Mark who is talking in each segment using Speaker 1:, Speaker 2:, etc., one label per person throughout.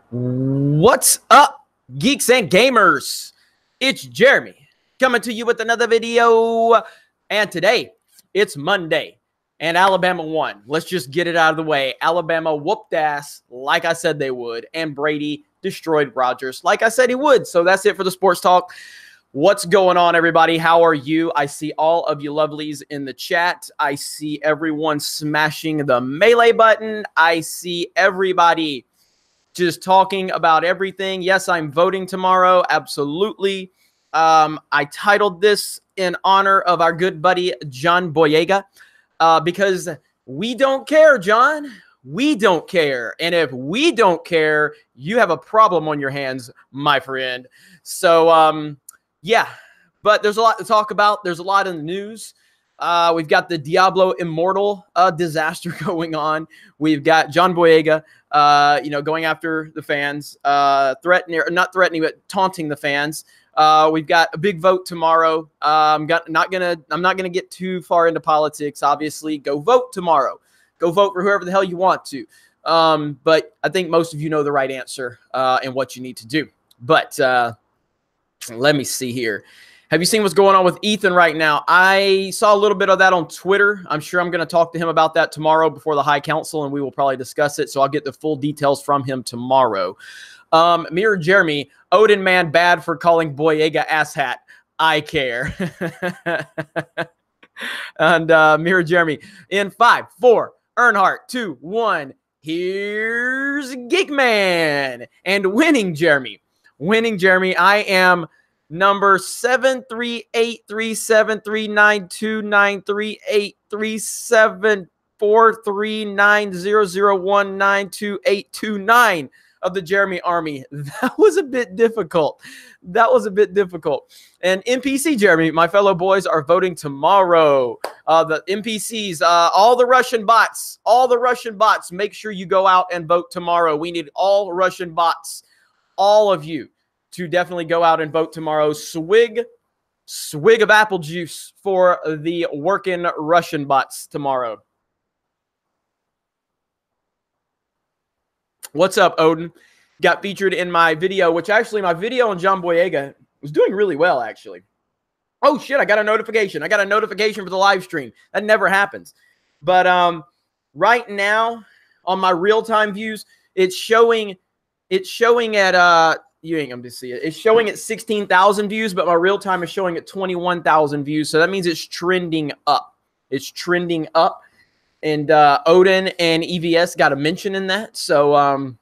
Speaker 1: What's up, geeks and gamers? It's Jeremy coming to you with another video. And today, it's Monday, and Alabama won. Let's just get it out of the way. Alabama whooped ass like I said they would, and Brady destroyed Rodgers like I said he would. So that's it for the sports talk. What's going on, everybody? How are you? I see all of you lovelies in the chat. I see everyone smashing the melee button. I see everybody just talking about everything. Yes, I'm voting tomorrow. Absolutely. I titled this in honor of our good buddy, John Boyega, because we don't care, John. We don't care. And if we don't care, you have a problem on your hands, my friend. So, yeah, but there's a lot to talk about. There's a lot in the news. We've got the Diablo Immortal disaster going on. We've got John Boyega, going after the fans, not threatening, but taunting the fans. We've got a big vote tomorrow. I'm not gonna get too far into politics. Obviously, go vote tomorrow. Go vote for whoever the hell you want to. But I think most of you know the right answer and what you need to do. But let me see here. Have you seen what's going on with Ethan right now? I saw a little bit of that on Twitter. I'm sure I'm going to talk to him about that tomorrow before the High Council, and we will probably discuss it. So I'll get the full details from him tomorrow. Mirror Jeremy, Odin man bad for calling Boyega asshat. I care. And Mirror Jeremy, in 5, 4, Earnhardt, 2, 1. Here's Geekman. And winning Jeremy. Winning Jeremy, I am number 7383739293837439001928229 of the Jeremy Army. That was a bit difficult. And NPC Jeremy, my fellow boys, are voting tomorrow. The NPCs, all the Russian bots, make sure you go out and vote tomorrow. We need all Russian bots, all of you, to definitely go out and vote tomorrow. Swig of apple juice for the working Russian bots tomorrow. What's up, Odin? Got featured in my video, which actually my video on John Boyega was doing really well, actually. Oh, shit, I got a notification. I got a notification for the live stream. That never happens. But right now, on my real-time views, it's showing at you ain't gonna be see it. It's showing at 16,000 views, but my real time is showing at 21,000 views. So that means it's trending up. It's trending up. And Odin and EVS got a mention in that. So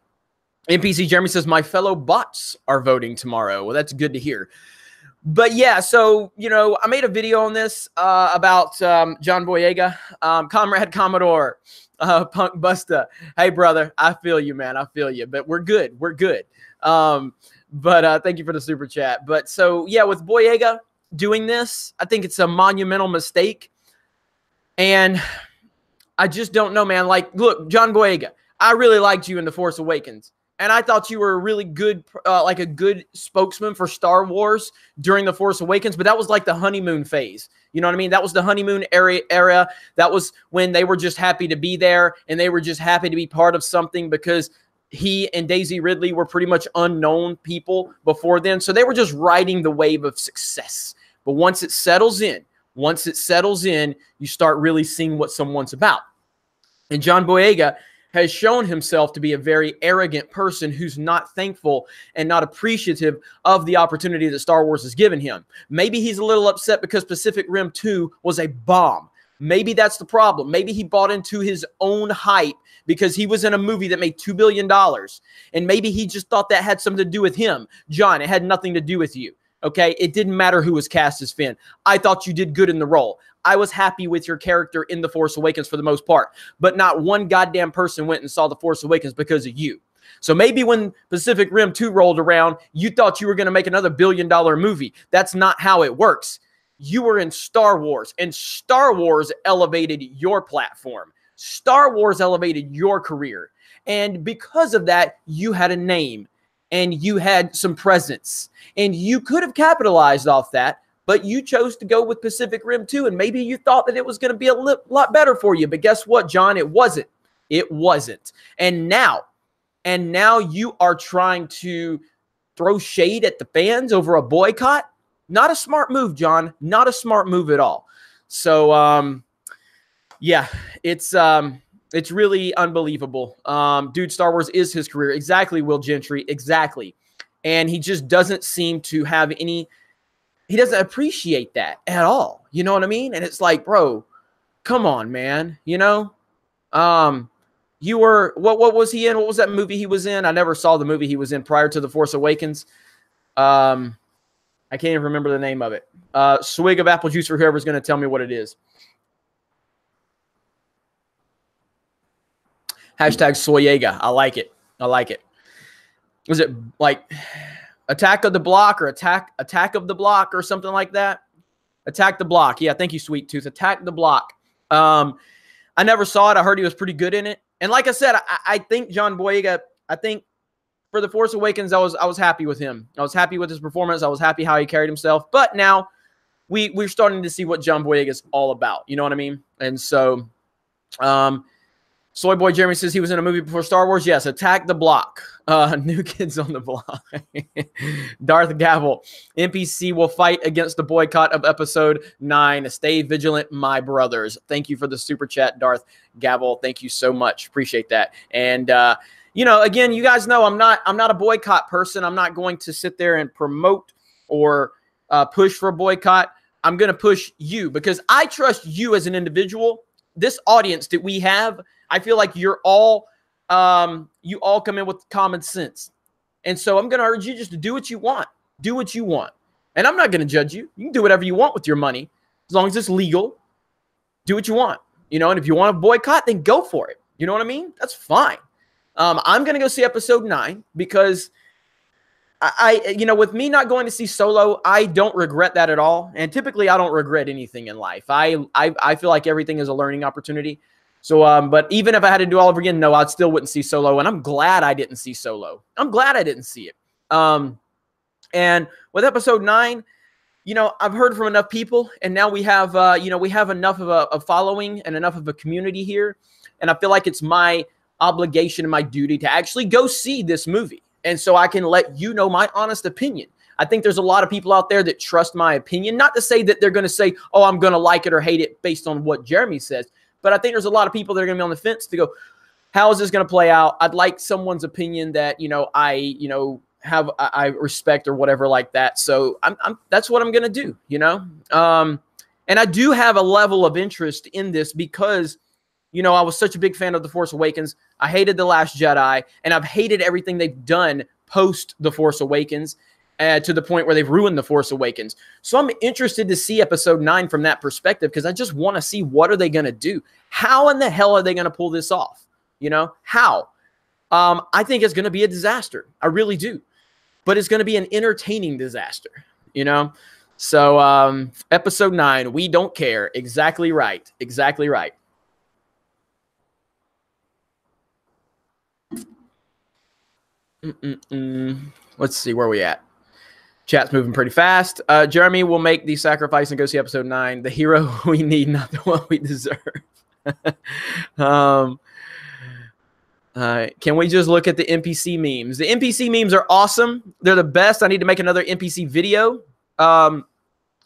Speaker 1: NPC Jeremy says, my fellow bots are voting tomorrow. Well, that's good to hear. But yeah, so, I made a video on this about John Boyega, Comrade Commodore, Punk Busta. Hey, brother, I feel you, man. I feel you. But we're good. We're good. But thank you for the super chat. But so, yeah, with Boyega doing this, I think it's a monumental mistake. And I just don't know, man. Like, look, John Boyega, I really liked you in The Force Awakens. And I thought you were a really good, like a good spokesman for Star Wars during The Force Awakens. But that was like the honeymoon phase. You know what I mean? That was the honeymoon era. That was when they were just happy to be there. And they were just happy to be part of something because he and Daisy Ridley were pretty much unknown people before then. So they were just riding the wave of success. But once it settles in, you start really seeing what someone's about. And John Boyega has shown himself to be a very arrogant person who's not thankful and not appreciative of the opportunity that Star Wars has given him. Maybe he's a little upset because Pacific Rim 2 was a bomb. Maybe that's the problem. Maybe he bought into his own hype because he was in a movie that made $2 billion. And maybe he just thought that had something to do with him. John, it had nothing to do with you. Okay? It didn't matter who was cast as Finn. I thought you did good in the role. I was happy with your character in The Force Awakens for the most part. But not one goddamn person went and saw The Force Awakens because of you. So maybe when Pacific Rim 2 rolled around, you thought you were going to make another $1 billion movie. That's not how it works. You were in Star Wars, and Star Wars elevated your platform. Star Wars elevated your career. And because of that, you had a name, and you had some presence. And you could have capitalized off that, but you chose to go with Pacific Rim 2, and maybe you thought that it was going to be a lot better for you. But guess what, John? It wasn't. It wasn't. And now, and now you are trying to throw shade at the fans over a boycott. Not a smart move, John. Not a smart move at all. So, yeah, it's really unbelievable. Dude, Star Wars is his career. Exactly, Will Gentry. Exactly. And he just doesn't seem to have any, he doesn't appreciate that at all. You know what I mean? And it's like, bro, come on, man. You know? You were, what was he in? What was that movie he was in? I never saw the movie he was in prior to The Force Awakens. I can't even remember the name of it. Swig of apple juice for whoever's going to tell me what it is. Hashtag Boyega. I like it. I like it. Was it like Attack of the Block or Attack of the Block or something like that? Attack the Block. Yeah, thank you, Sweet Tooth. Attack the Block. I never saw it. I heard he was pretty good in it. And like I said, I think John Boyega, I think for The Force Awakens, I was happy with him. I was happy with his performance. I was happy how he carried himself. But now we're starting to see what John Boyega is all about. You know what I mean? And so Soy Boy Jeremy says he was in a movie before Star Wars. Yes, Attack the Block. New Kids on the Block. Darth Gavel. NPC will fight against the boycott of episode 9. Stay vigilant, my brothers. Thank you for the super chat, Darth Gavel. Thank you so much. Appreciate that. And you know, again, you guys know I'm not a boycott person. I'm not going to sit there and promote or push for a boycott. I'm going to push you because I trust you as an individual. This audience that we have, I feel like you're all, you all come in with common sense. And so I'm going to urge you just to do what you want. Do what you want. And I'm not going to judge you. You can do whatever you want with your money. As long as it's legal, do what you want. You know, and if you want to boycott, then go for it. You know what I mean? That's fine. I'm going to go see episode 9 because you know, with me not going to see Solo, I don't regret that at all. And typically I don't regret anything in life. I feel like everything is a learning opportunity. So, but even if I had to do all over again, no, I still wouldn't see Solo. And I'm glad I didn't see Solo. I'm glad I didn't see it. And with episode 9, you know, I've heard from enough people, and now we have, you know, we have enough of a following and enough of a community here. And I feel like it's my obligation and my duty to actually go see this movie. And so I can let you know my honest opinion. I think there's a lot of people out there that trust my opinion. Not to say that they're going to say, oh, I'm going to like it or hate it based on what Jeremy says. But I think there's a lot of people that are going to be on the fence to go, how is this going to play out? I'd like someone's opinion that, you know, I respect or whatever like that. So that's what I'm going to do, you know? And I do have a level of interest in this because, you know, I was such a big fan of The Force Awakens. I hated The Last Jedi, and I've hated everything they've done post The Force Awakens to the point where they've ruined The Force Awakens. So I'm interested to see episode 9 from that perspective because I just want to see what are they going to do? How in the hell are they going to pull this off? You know, how? I think it's going to be a disaster. I really do. But it's going to be an entertaining disaster, you know? So episode 9, we don't care. Exactly right. Exactly right. Let's see where we at. Chat's moving pretty fast. Jeremy will make the sacrifice and go see episode 9. The hero we need, not the one we deserve. Can we just look at the NPC memes? The NPC memes are awesome. They're the best. I need to make another NPC video.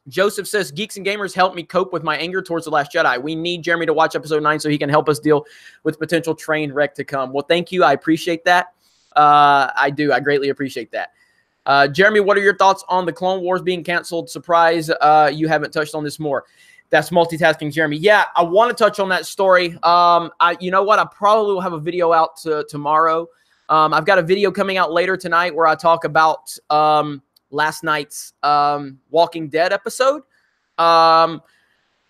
Speaker 1: Joseph says, Geeks and Gamers help me cope with my anger towards The Last Jedi. We need Jeremy to watch episode 9 so he can help us deal with potential train wreck to come. Well, thank you. I appreciate that. I do. I greatly appreciate that. Jeremy, what are your thoughts on the Clone Wars being canceled? Surprise, you haven't touched on this more. That's multitasking, Jeremy. Yeah, I want to touch on that story. You know what? I probably will have a video out tomorrow. I've got a video coming out later tonight where I talk about last night's Walking Dead episode.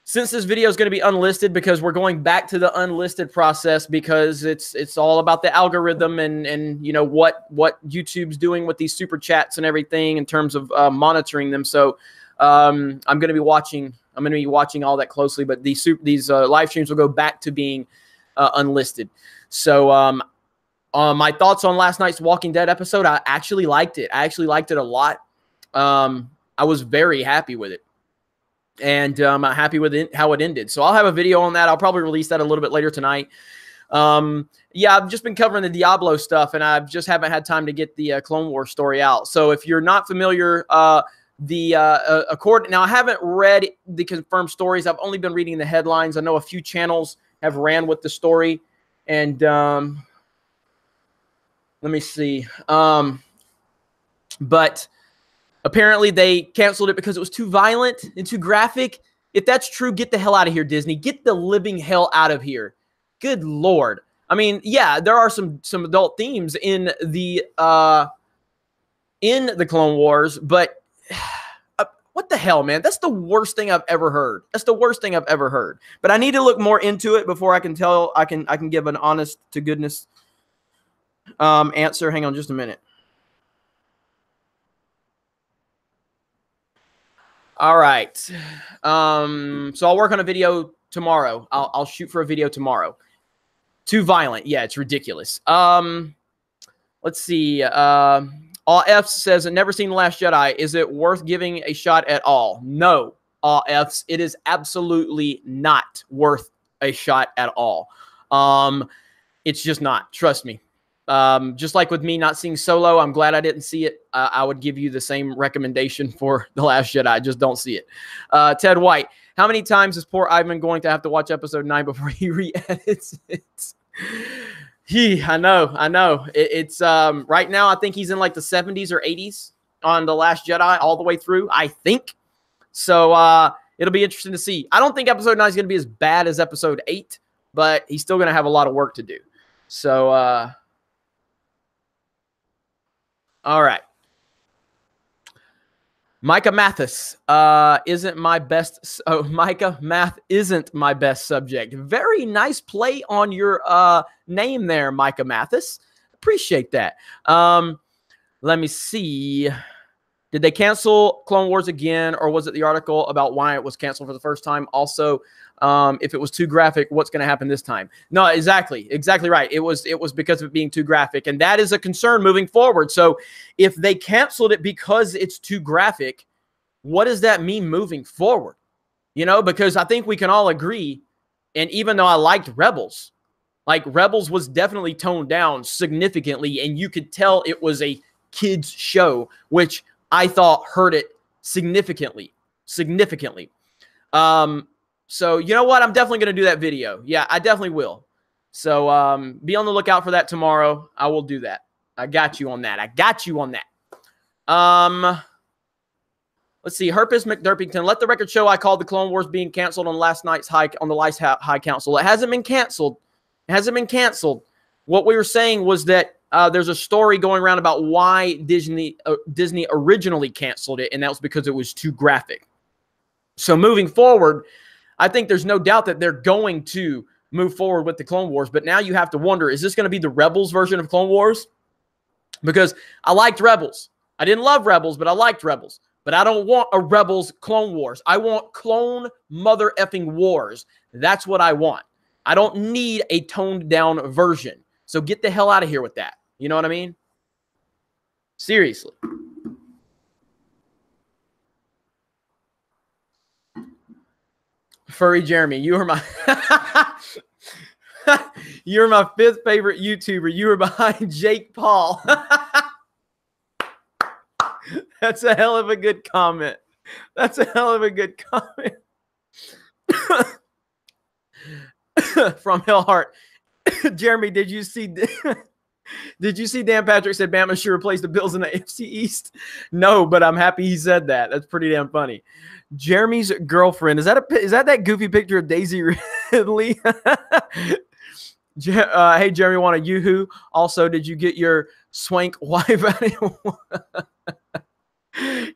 Speaker 1: Since this video is going to be unlisted because we're going back to the unlisted process because it's all about the algorithm and you know what YouTube's doing with these super chats and everything in terms of monitoring them. So I'm going to be watching all that closely, but these live streams will go back to being unlisted. So my thoughts on last night's Walking Dead episode, I actually liked it. I actually liked it a lot. I was very happy with it. And I'm happy with how it ended. So I'll have a video on that. I'll probably release that a little bit later tonight. Yeah, I've just been covering the Diablo stuff, and I just haven't had time to get the Clone Wars story out. So if you're not familiar, now I haven't read the confirmed stories. I've only been reading the headlines. I know a few channels have ran with the story, and let me see. But apparently they canceled it because it was too violent and too graphic. If that's true, get the hell out of here, Disney. Get the living hell out of here. Good Lord. I mean, yeah, there are some adult themes in the Clone Wars, but what the hell, man? That's the worst thing I've ever heard. That's the worst thing I've ever heard. But I need to look more into it before I can tell. I can give an honest to goodness answer. Hang on just a minute. All right. So I'll work on a video tomorrow. I'll shoot for a video tomorrow. Too violent. Yeah, it's ridiculous. Let's see. All F's says, never seen The Last Jedi. Is it worth giving a shot at all? No, all F's. It is absolutely not worth a shot at all. It's just not. Trust me. Just like with me not seeing Solo, I'm glad I didn't see it. I would give you the same recommendation for The Last Jedi. Just don't see it. Ted White, how many times is poor Ivan going to have to watch episode 9 before he re-edits it? I know. It's right now, I think he's in like the 70s or 80s on The Last Jedi all the way through, I think. So it'll be interesting to see. I don't think episode 9 is going to be as bad as episode 8, but he's still going to have a lot of work to do. So, all right. Micah Mathis isn't my best. Oh, Micah Math isn't my best subject. Very nice play on your name there, Micah Mathis. Appreciate that. Let me see. Did they cancel Clone Wars again, or was it the article about why it was canceled for the first time? Also, if it was too graphic, what's going to happen this time? No, exactly right. It was because of it being too graphic, and that is a concern moving forward. So if they canceled it because it's too graphic, what does that mean moving forward? You know, because I think we can all agree, and even though I liked Rebels, like Rebels was definitely toned down significantly, and you could tell it was a kids show, which I thought hurt it significantly. So you know what? I'm definitely going to do that video. Yeah, I definitely will. So be on the lookout for that tomorrow. I will do that. I got you on that. Let's see. Herpes McDurpington. Let the record show I called the Clone Wars being canceled on last night's High Council. It hasn't been canceled. What we were saying was that there's a story going around about why Disney originally canceled it, and that was because it was too graphic. So moving forward, I think there's no doubt that they're going to move forward with the Clone Wars. But now you have to wonder, is this going to be the Rebels version of Clone Wars? Because I liked Rebels. I didn't love Rebels, but I liked Rebels. But I don't want a Rebels Clone Wars. I want Clone Mother effing Wars. That's what I want. I don't need a toned down version. So get the hell out of here with that. You know what I mean? Seriously. Furry Jeremy, you are my you're my 5th favorite YouTuber. You were behind Jake Paul. That's a hell of a good comment. From Hellheart. Jeremy, did you see Dan Patrick said Bama should replace the Bills in the AFC East? No, but I'm happy he said that. That's pretty damn funny. Jeremy's girlfriend. Is that goofy picture of Daisy Ridley? Hey, Jeremy, want a yoo-hoo? Also, did you get your swank wife out?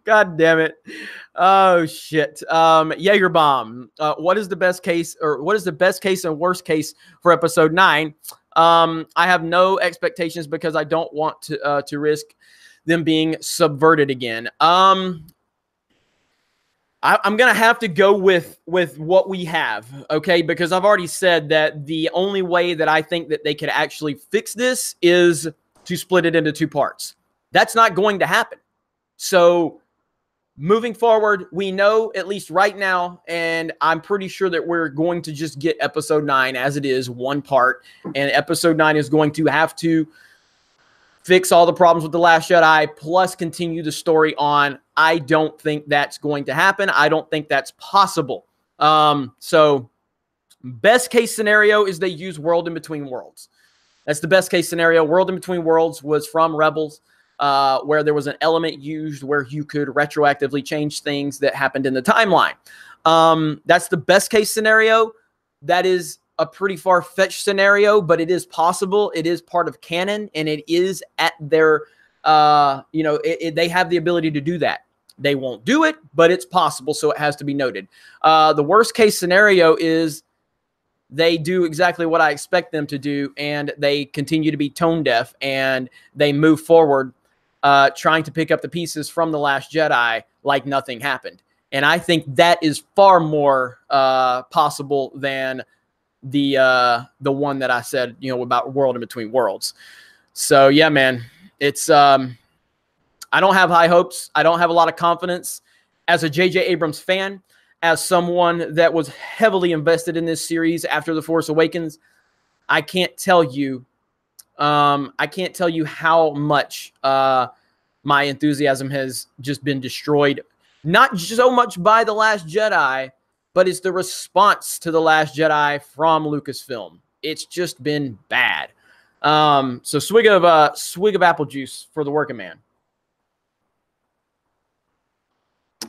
Speaker 1: God damn it. Oh, shit. Jaeger bomb. What is the best case and worst case for episode 9? I have no expectations because I don't want to risk them being subverted again. I'm going to have to go with what we have, okay? Because I've already said that the only way that I think that they could actually fix this is to split it into 2 parts. That's not going to happen. So moving forward, we know at least right now, and I'm pretty sure that we're going to just get episode 9 as it is, one part, and episode 9 is going to have to fix all the problems with The Last Jedi, plus continue the story on. I don't think that's going to happen. I don't think that's possible. So best case scenario is they use World in Between Worlds. That's the best case scenario. World in Between Worlds was from Rebels, where there was an element used where you could retroactively change things that happened in the timeline. That's the best case scenario. That is a pretty far-fetched scenario, but it is possible. It is part of canon, and it is at their, they have the ability to do that. They won't do it, but it's possible, so it has to be noted. The worst-case scenario is they do exactly what I expect them to do, and they continue to be tone deaf, and they move forward trying to pick up the pieces from The Last Jedi like nothing happened. And I think that is far more possible than the one that I said, about World in Between Worlds. So yeah, man, it's I don't have high hopes. I don't have a lot of confidence as a J.J. Abrams fan, as someone that was heavily invested in this series after The Force Awakens. I can't tell you how much my enthusiasm has just been destroyed. Not so much by The Last Jedi, but it's the response to The Last Jedi from Lucasfilm. It's just been bad. So swig of apple juice for the working man.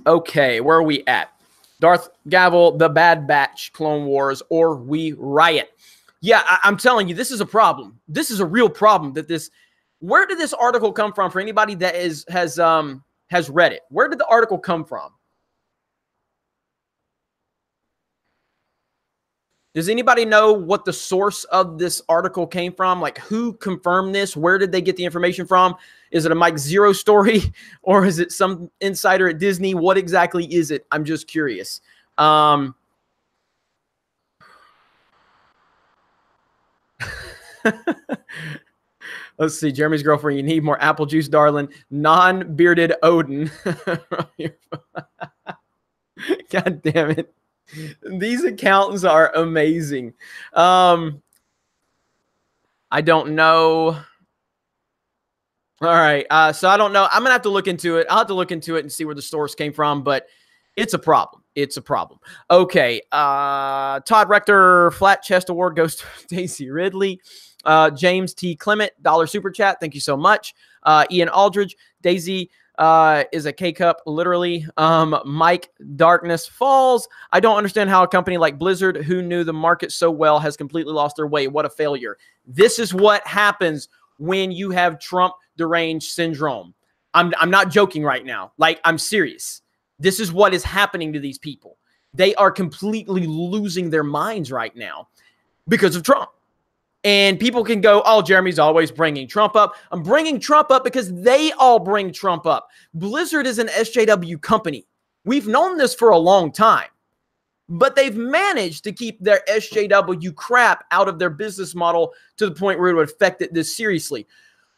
Speaker 1: Okay, where are we at? Darth Gavel, The Bad Batch, Clone Wars, or We Riot. Yeah, I'm telling you, this is a problem. This is a real problem. Where did this article come from for anybody that has read it? Where did the article come from? Does anybody know what the source of this article came from? Like, who confirmed this? Where did they get the information from? Is it a Mike Zero story, or is it some insider at Disney? What exactly is it? I'm just curious. Let's see. Jeremy's girlfriend, you need more apple juice, darling. Non-bearded Odin. God damn it. These accountants are amazing. I don't know. All right. So I don't know. I'm going to have to look into it. I'll have to look into it and see where the source came from, but it's a problem. It's a problem. Okay. Todd Rector, Flat Chest Award goes to Daisy Ridley. James T. Clement, $1 super chat. Thank you so much. Ian Aldridge, Daisy is a K-cup, literally. Mike Darkness Falls. I don't understand how a company like Blizzard, who knew the market so well, has completely lost their way. What a failure. This is what happens when you have Trump deranged syndrome. I'm not joking right now. Like, I'm serious. This is what is happening to these people. They are completely losing their minds right now because of Trump. And people can go, oh, Jeremy's always bringing Trump up. I'm bringing Trump up because they all bring Trump up. Blizzard is an SJW company. We've known this for a long time. But they've managed to keep their SJW crap out of their business model to the point where it would affect it this seriously.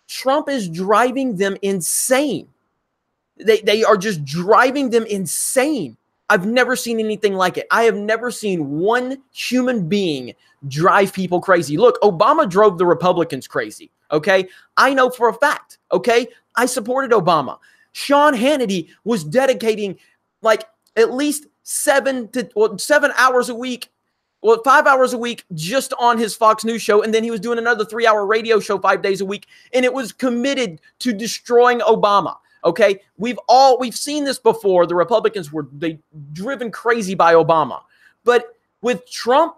Speaker 1: Trump is driving them insane. They are just driving them insane. I've never seen anything like it. I have never seen one human being drive people crazy. Look, Obama drove the Republicans crazy, okay? I know for a fact, okay? I supported Obama. Sean Hannity was dedicating like at least 7 hours a week, 5 hours a week just on his Fox News show, and then he was doing another 3-hour radio show 5 days a week, and it was committed to destroying Obama. Okay, we've seen this before. The Republicans were driven crazy by Obama. But with Trump,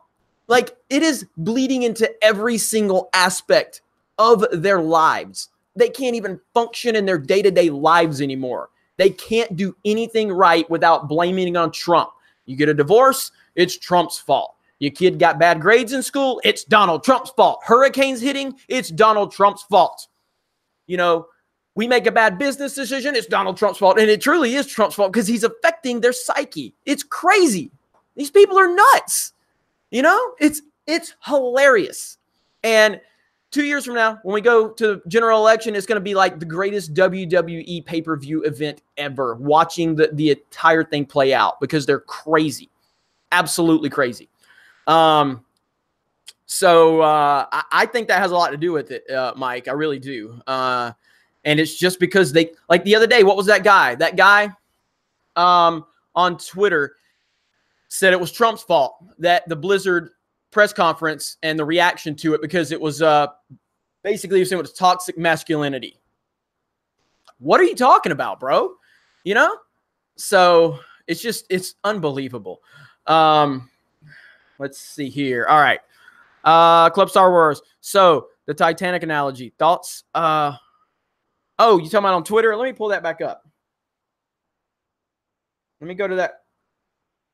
Speaker 1: like, it is bleeding into every single aspect of their lives. They can't even function in their day-to-day lives anymore. They can't do anything right without blaming it on Trump. You get a divorce, it's Trump's fault. Your kid got bad grades in school, it's Donald Trump's fault. Hurricanes hitting, it's Donald Trump's fault. We make a bad business decision, it's Donald Trump's fault. And it truly is Trump's fault because he's affecting their psyche. It's crazy. These people are nuts. It's hilarious. And 2 years from now, when we go to general election, it's going to be like the greatest WWE pay-per-view event ever, watching the entire thing play out because they're crazy. Absolutely crazy. So I think that has a lot to do with it, Mike. I really do. And it's just because they, like the other day, what was that guy? That guy on Twitter said it was Trump's fault that the Blizzard press conference and the reaction to it, because it was basically saying it was toxic masculinity. What are you talking about, bro? You know? So it's unbelievable. Let's see here. All right. Club Star Wars. So the Titanic analogy. Thoughts? Oh, you talking about on Twitter? Let me pull that back up. Let me go to that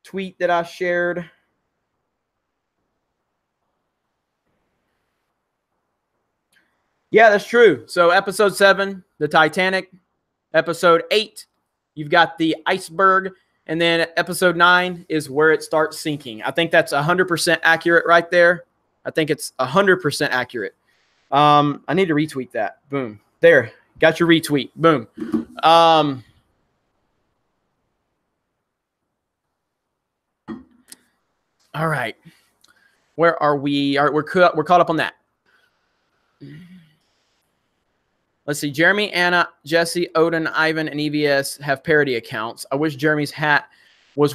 Speaker 1: tweet that I shared. Yeah, that's true. So episode 7, the Titanic. Episode 8, you've got the iceberg. And then episode 9 is where it starts sinking. I think that's 100% accurate right there. I think it's 100% accurate. I need to retweet that. Boom. There. Got your retweet. Boom. All right. Where are we? All right, we're caught up on that. Let's see. Jeremy, Anna, Jesse, Odin, Ivan, and EVS have parody accounts. I wish Jeremy's hat was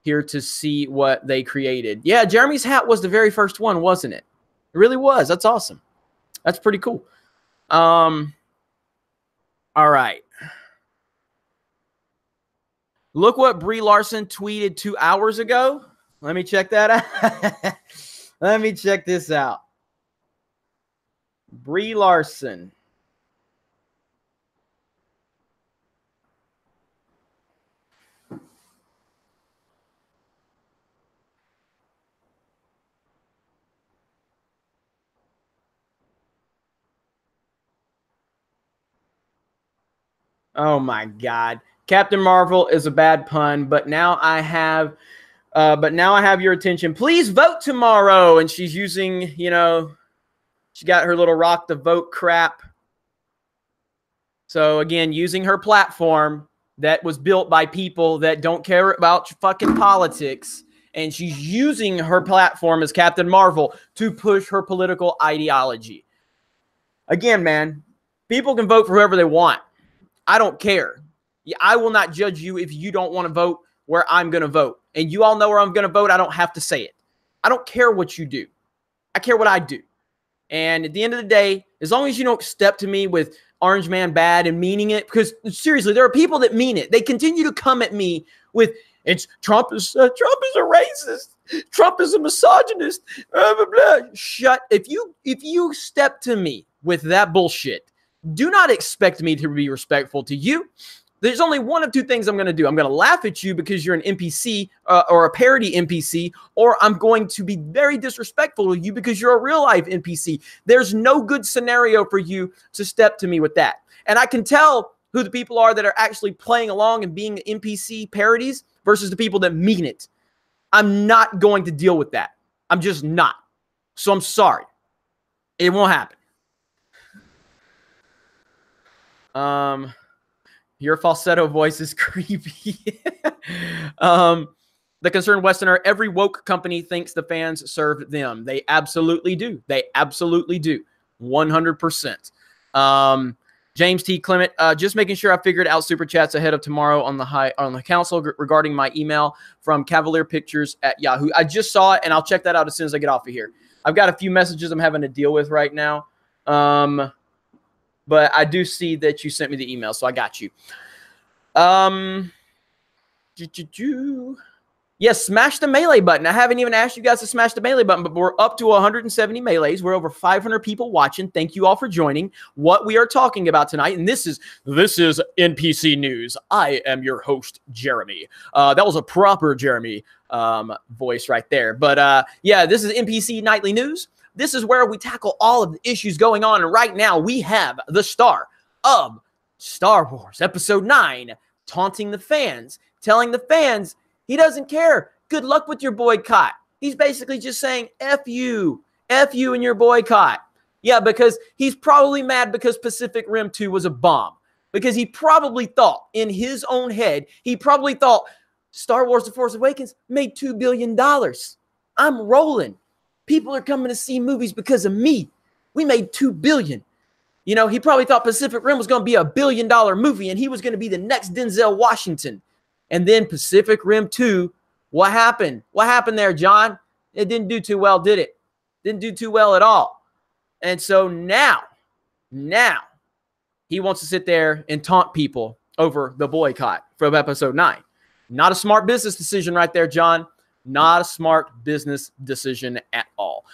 Speaker 1: here to see what they created. Yeah, Jeremy's hat was the very first one, wasn't it? It really was. That's awesome. That's pretty cool. All right. Look what Brie Larson tweeted 2 hours ago. Let me check that out. Let me check this out. Brie Larson. Oh my God. Captain Marvel is a bad pun, but now I have your attention. Please vote tomorrow. And she's using, you know, she got her little rock the vote crap. So again, using her platform that was built by people that don't care about fucking politics. And she's using her platform as Captain Marvel to push her political ideology. Again, man, people can vote for whoever they want. I don't care. I will not judge you if you don't want to vote where I'm going to vote. And you all know where I'm going to vote. I don't have to say it. I don't care what you do. I care what I do. And at the end of the day, as long as you don't step to me with Orange Man bad and meaning it, because seriously, there are people that mean it. They continue to come at me with, Trump is a racist. Trump is a misogynist. Blah, blah, blah. Shut. If you step to me with that bullshit, do not expect me to be respectful to you. There's only one of two things I'm going to do. I'm going to laugh at you because you're an NPC or a parody NPC, or I'm going to be very disrespectful to you because you're a real life NPC. There's no good scenario for you to step to me with that. And I can tell who the people are that are actually playing along and being NPC parodies versus the people that mean it. I'm not going to deal with that. I'm just not. So I'm sorry. It won't happen. Your falsetto voice is creepy. The Concerned Westerner, every woke company thinks the fans served them. They absolutely do. They absolutely do. 100%. James T. Clement, just making sure I figured out super chats ahead of tomorrow on the council regarding my email from Cavalier Pictures at Yahoo. I just saw it, and I'll check that out as soon as I get off of here. I've got a few messages I'm having to deal with right now. But I do see that you sent me the email, so I got you. Yes, smash the melee button. I haven't even asked you guys to smash the melee button, but we're up to 170 melees. We're over 500 people watching. Thank you all for joining. What we are talking about tonight, and this is NPC News. I am your host, Jeremy. That was a proper Jeremy voice right there. But yeah, this is NPC Nightly News. This is where we tackle all of the issues going on. And right now, we have the star of Star Wars Episode 9 taunting the fans, telling the fans he doesn't care. Good luck with your boycott. He's basically just saying, F you. F you and your boycott. Yeah, because he's probably mad because Pacific Rim 2 was a bomb. Because he probably thought in his own head, he probably thought Star Wars The Force Awakens made $2 billion. I'm rolling. People are coming to see movies because of me. We made $2 billion. You know, he probably thought Pacific Rim was going to be $1 billion movie and he was going to be the next Denzel Washington. And then Pacific Rim 2, what happened? What happened there, John? It didn't do too well, did it? Didn't do too well at all. And so now he wants to sit there and taunt people over the boycott from episode 9. Not a smart business decision right there, John. Not a smart business decision at all.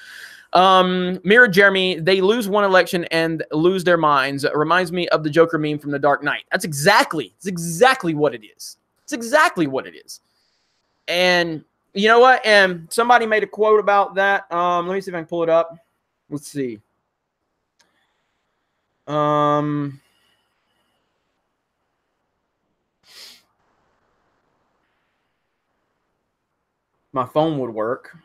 Speaker 1: Mirror Jeremy, they lose one election and lose their minds. It reminds me of the Joker meme from The Dark Knight. It's exactly what it is. It's exactly what it is. And you know what? And somebody made a quote about that. Let me see if I can pull it up. Let's see. My phone would work.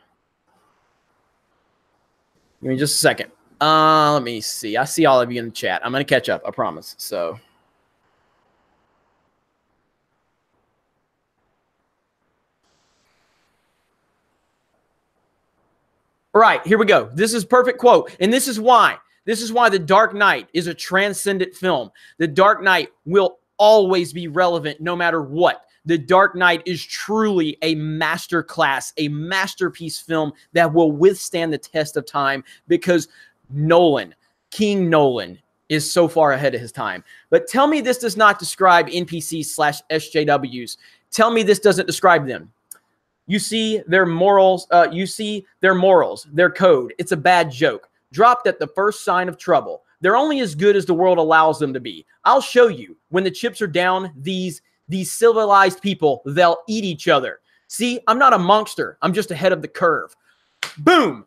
Speaker 1: Give me just a second. Let me see. I see all of you in the chat. I'm going to catch up, I promise. So, right, here we go. This is perfect quote. And this is why. This is why The Dark Knight is a transcendent film. The Dark Knight will always be relevant no matter what. The Dark Knight is truly a masterclass, a masterpiece film that will withstand the test of time because Nolan, King Nolan, is so far ahead of his time. But tell me this does not describe NPCs/SJWs. Tell me this doesn't describe them. You see their morals, their code. It's a bad joke. Dropped at the first sign of trouble. They're only as good as the world allows them to be. I'll show you. When the chips are down, these civilized people, they'll eat each other. See, I'm not a monster. I'm just ahead of the curve. Boom.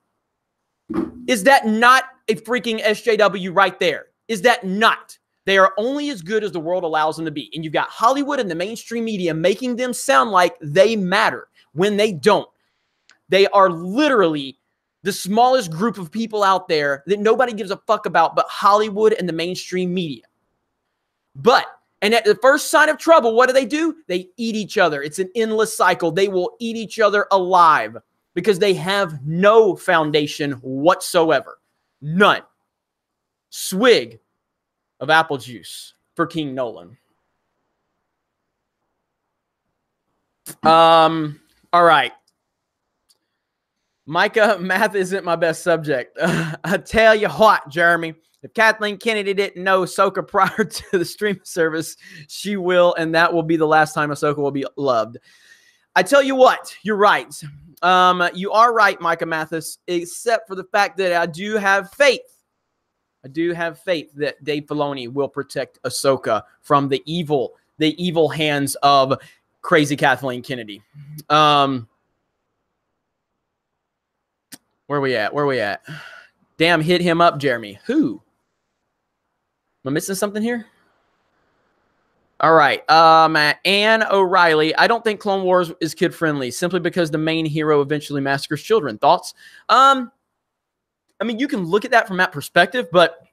Speaker 1: Is that not a freaking SJW right there? Is that not? They are only as good as the world allows them to be. And you've got Hollywood and the mainstream media making them sound like they matter when they don't. They are literally the smallest group of people out there that nobody gives a fuck about but Hollywood and the mainstream media. And at the first sign of trouble, what do? They eat each other. It's an endless cycle. They will eat each other alive because they have no foundation whatsoever. None. Swig of apple juice for King Nolan. All right. Micah, math isn't my best subject. I tell you what, Jeremy. If Kathleen Kennedy didn't know Ahsoka prior to the streaming service, she will, and that will be the last time Ahsoka will be loved. I tell you what, you're right. You are right, Micah Mathis, except for the fact that I do have faith. I do have faith that Dave Filoni will protect Ahsoka from the evil hands of crazy Kathleen Kennedy. Where we at? Damn, hit him up, Jeremy. Who? Am I missing something here? All right. Anne O'Reilly. I don't think Clone Wars is kid-friendly simply because the main hero eventually massacres children. Thoughts? I mean, you can look at that from that perspective, but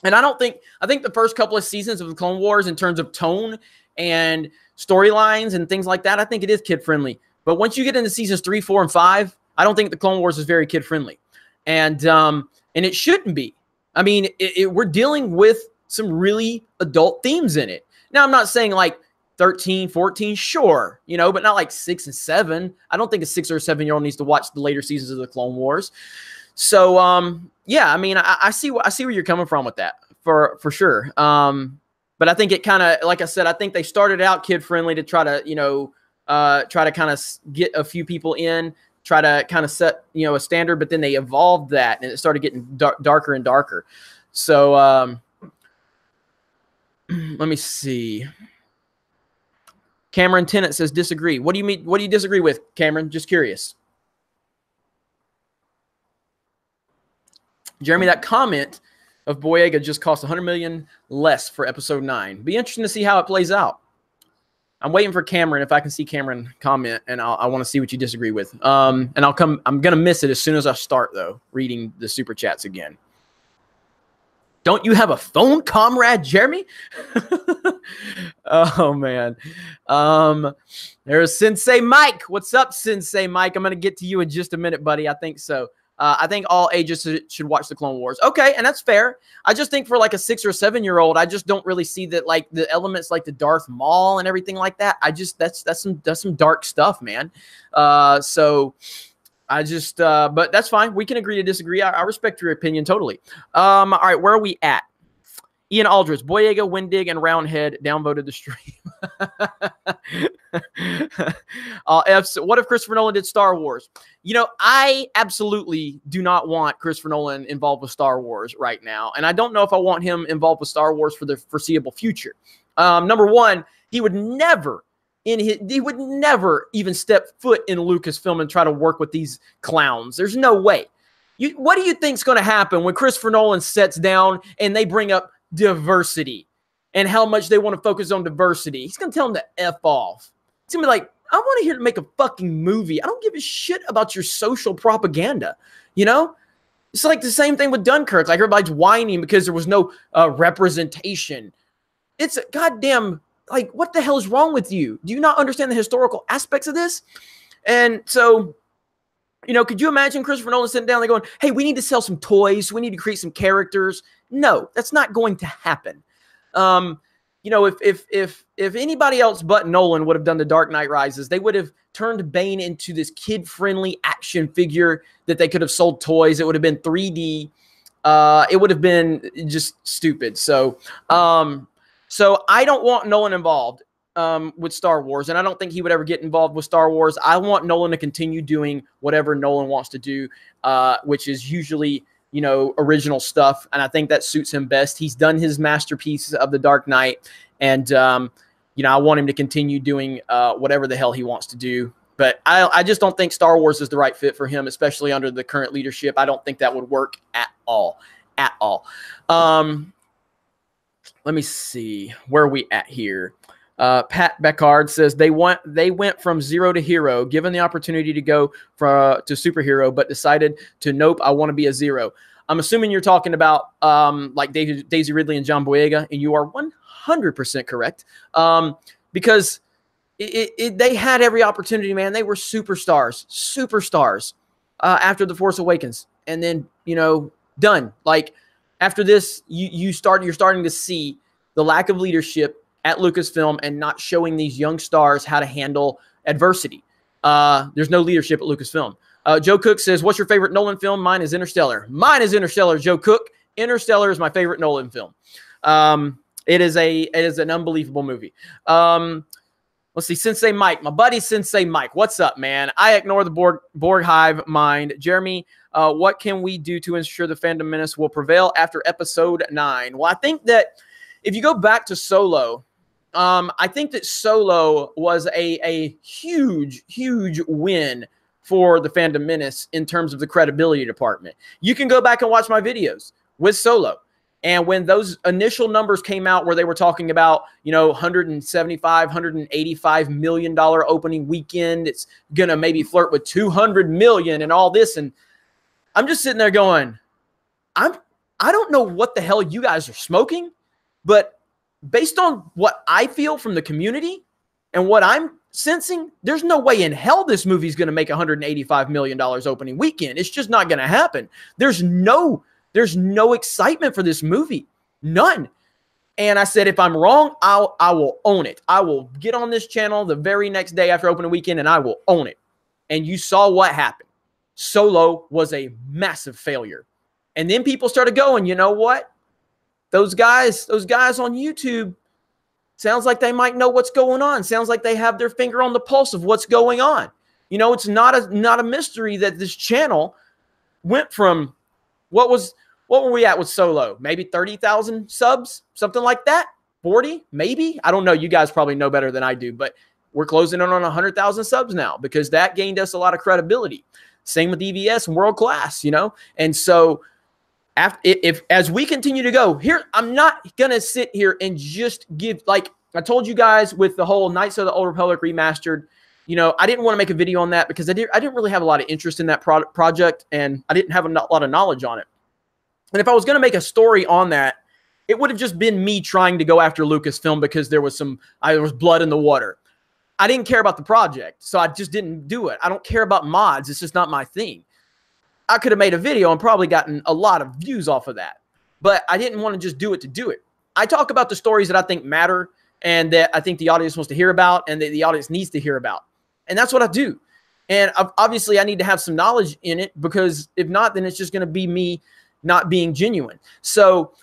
Speaker 1: I think the first couple of seasons of the Clone Wars in terms of tone and storylines and things like that, I think it is kid-friendly. But once you get into seasons 3, 4, and 5, I don't think the Clone Wars is very kid-friendly. And it shouldn't be. I mean, we're dealing with some really adult themes in it. Now, I'm not saying like 13, 14, sure, but not like 6 and 7. I don't think a 6 or 7-year-old needs to watch the later seasons of the Clone Wars. So, yeah, I mean, I see where you're coming from with that for sure. But I think it kind of, like I said, I think they started out kid-friendly to try to, kind of get a few people in, try to kind of set, a standard, but then they evolved that and it started getting darker and darker. So let me see. Cameron Tennant says disagree. What do you mean? What do you disagree with, Cameron? Just curious. Jeremy, that comment of Boyega just cost $100 million less for episode 9. Be interesting to see how it plays out. I'm waiting for Cameron. If I can see Cameron comment, and I want to see what you disagree with. And I'll come. I'm gonna miss it as soon as I start though, reading the super chats again. Don't you have a phone, comrade Jeremy? Oh man. There's Sensei Mike. What's up, Sensei Mike? I'm gonna get to you in just a minute, buddy. I think so. I think all ages should watch the Clone Wars. Okay, and that's fair. I just think for like a 6 or 7 year old, I just don't really see that, like the elements like the Darth Maul and everything like that. I just that's some dark stuff, man. So I just but that's fine. We can agree to disagree. I respect your opinion totally. All right, where are we at? Ian Aldridge, Boyega, Windig, and Roundhead downvoted the stream. What if Christopher Nolan did Star Wars? You know, I absolutely do not want Christopher Nolan involved with Star Wars right now. And I don't know if I want him involved with Star Wars for the foreseeable future. Number one, he would never even step foot in Lucasfilm and try to work with these clowns. There's no way. What do you think's going to happen when Christopher Nolan sits down and they bring up diversity and how much they want to focus on diversity? He's going to tell them to F off. It's going to be like, I want to hear to make a fucking movie. I don't give a shit about your social propaganda. You know, it's like the same thing with Dunkirk. Like everybody's whining because there was no representation. It's a goddamn, like, what the hell is wrong with you? Do you not understand the historical aspects of this? And so, you know, could you imagine Christopher Nolan sitting down there going, hey, we need to sell some toys. We need to create some characters. No, that's not going to happen. You know, if anybody else but Nolan would have done The Dark Knight Rises, they would have turned Bane into this kid-friendly action figure that they could have sold toys. It would have been 3D. It would have been just stupid. So I don't want Nolan involved with Star Wars, and I don't think he would ever get involved with Star Wars. I want Nolan to continue doing whatever Nolan wants to do, which is usually, you know, original stuff, and I think that suits him best. He's done his masterpiece of The Dark Knight, and you know, I want him to continue doing whatever the hell he wants to do. But I just don't think Star Wars is the right fit for him, especially under the current leadership. I don't think that would work at all. Let me see. Where are we at here? Pat Beckard says they went from zero to hero, given the opportunity to go to superhero, but decided to nope, I want to be a zero. I'm assuming you're talking about like Daisy Ridley and John Boyega, and you are 100% correct. Because they had every opportunity, man. They were superstars after The Force Awakens, and then, you know, done. Like after this, you're starting to see the lack of leadership at Lucasfilm and not showing these young stars how to handle adversity. There's no leadership at Lucasfilm. Joe Cook says, what's your favorite Nolan film? Mine is Interstellar. Mine is Interstellar, Joe Cook. Interstellar is my favorite Nolan film. It is an unbelievable movie. Let's see, Sensei Mike, my buddy Sensei Mike. What's up, man? I ignore the Borg hive mind. Jeremy, what can we do to ensure the fandom menace will prevail after episode 9? Well, I think that if you go back to Solo, I think that Solo was a huge win for the fandom menace in terms of the credibility department. You can go back and watch my videos with Solo. And when those initial numbers came out where they were talking about, you know, $175, $185 million opening weekend, it's going to maybe flirt with $200 million and all this. And I'm just sitting there going, I don't know what the hell you guys are smoking, but based on what I feel from the community and what I'm sensing, there's no way in hell this movie's going to make $185 million opening weekend. It's just not going to happen. There's no excitement for this movie. None. And I said, if I'm wrong, I will own it. I will get on this channel the very next day after opening weekend and I will own it. And you saw what happened. Solo was a massive failure. And then people started going, you know what? Those guys on YouTube, sounds like they might know what's going on. Sounds like they have their finger on the pulse of what's going on. You know, it's not a mystery that this channel went from what were we at with Solo? Maybe 30,000 subs, something like that. 40, maybe. I don't know. You guys probably know better than I do, but we're closing in on 100,000 subs now because that gained us a lot of credibility. Same with EVS and World Class, you know? And so as we continue to go here, I'm not going to sit here and just give, like, I told you guys with the whole Knights of the Old Republic remastered, you know, I didn't want to make a video on that because I didn't really have a lot of interest in that project, and I didn't have a lot of knowledge on it. And if I was going to make a story on that, it would have just been me trying to go after Lucasfilm because there was blood in the water. I didn't care about the project, so I just didn't do it. I don't care about mods. It's just not my thing. I could have made a video and probably gotten a lot of views off of that, but I didn't want to just do it to do it. I talk about the stories that I think matter and that I think the audience wants to hear about and that the audience needs to hear about. And that's what I do. And obviously I need to have some knowledge in it, because if not, then it's just going to be me not being genuine. So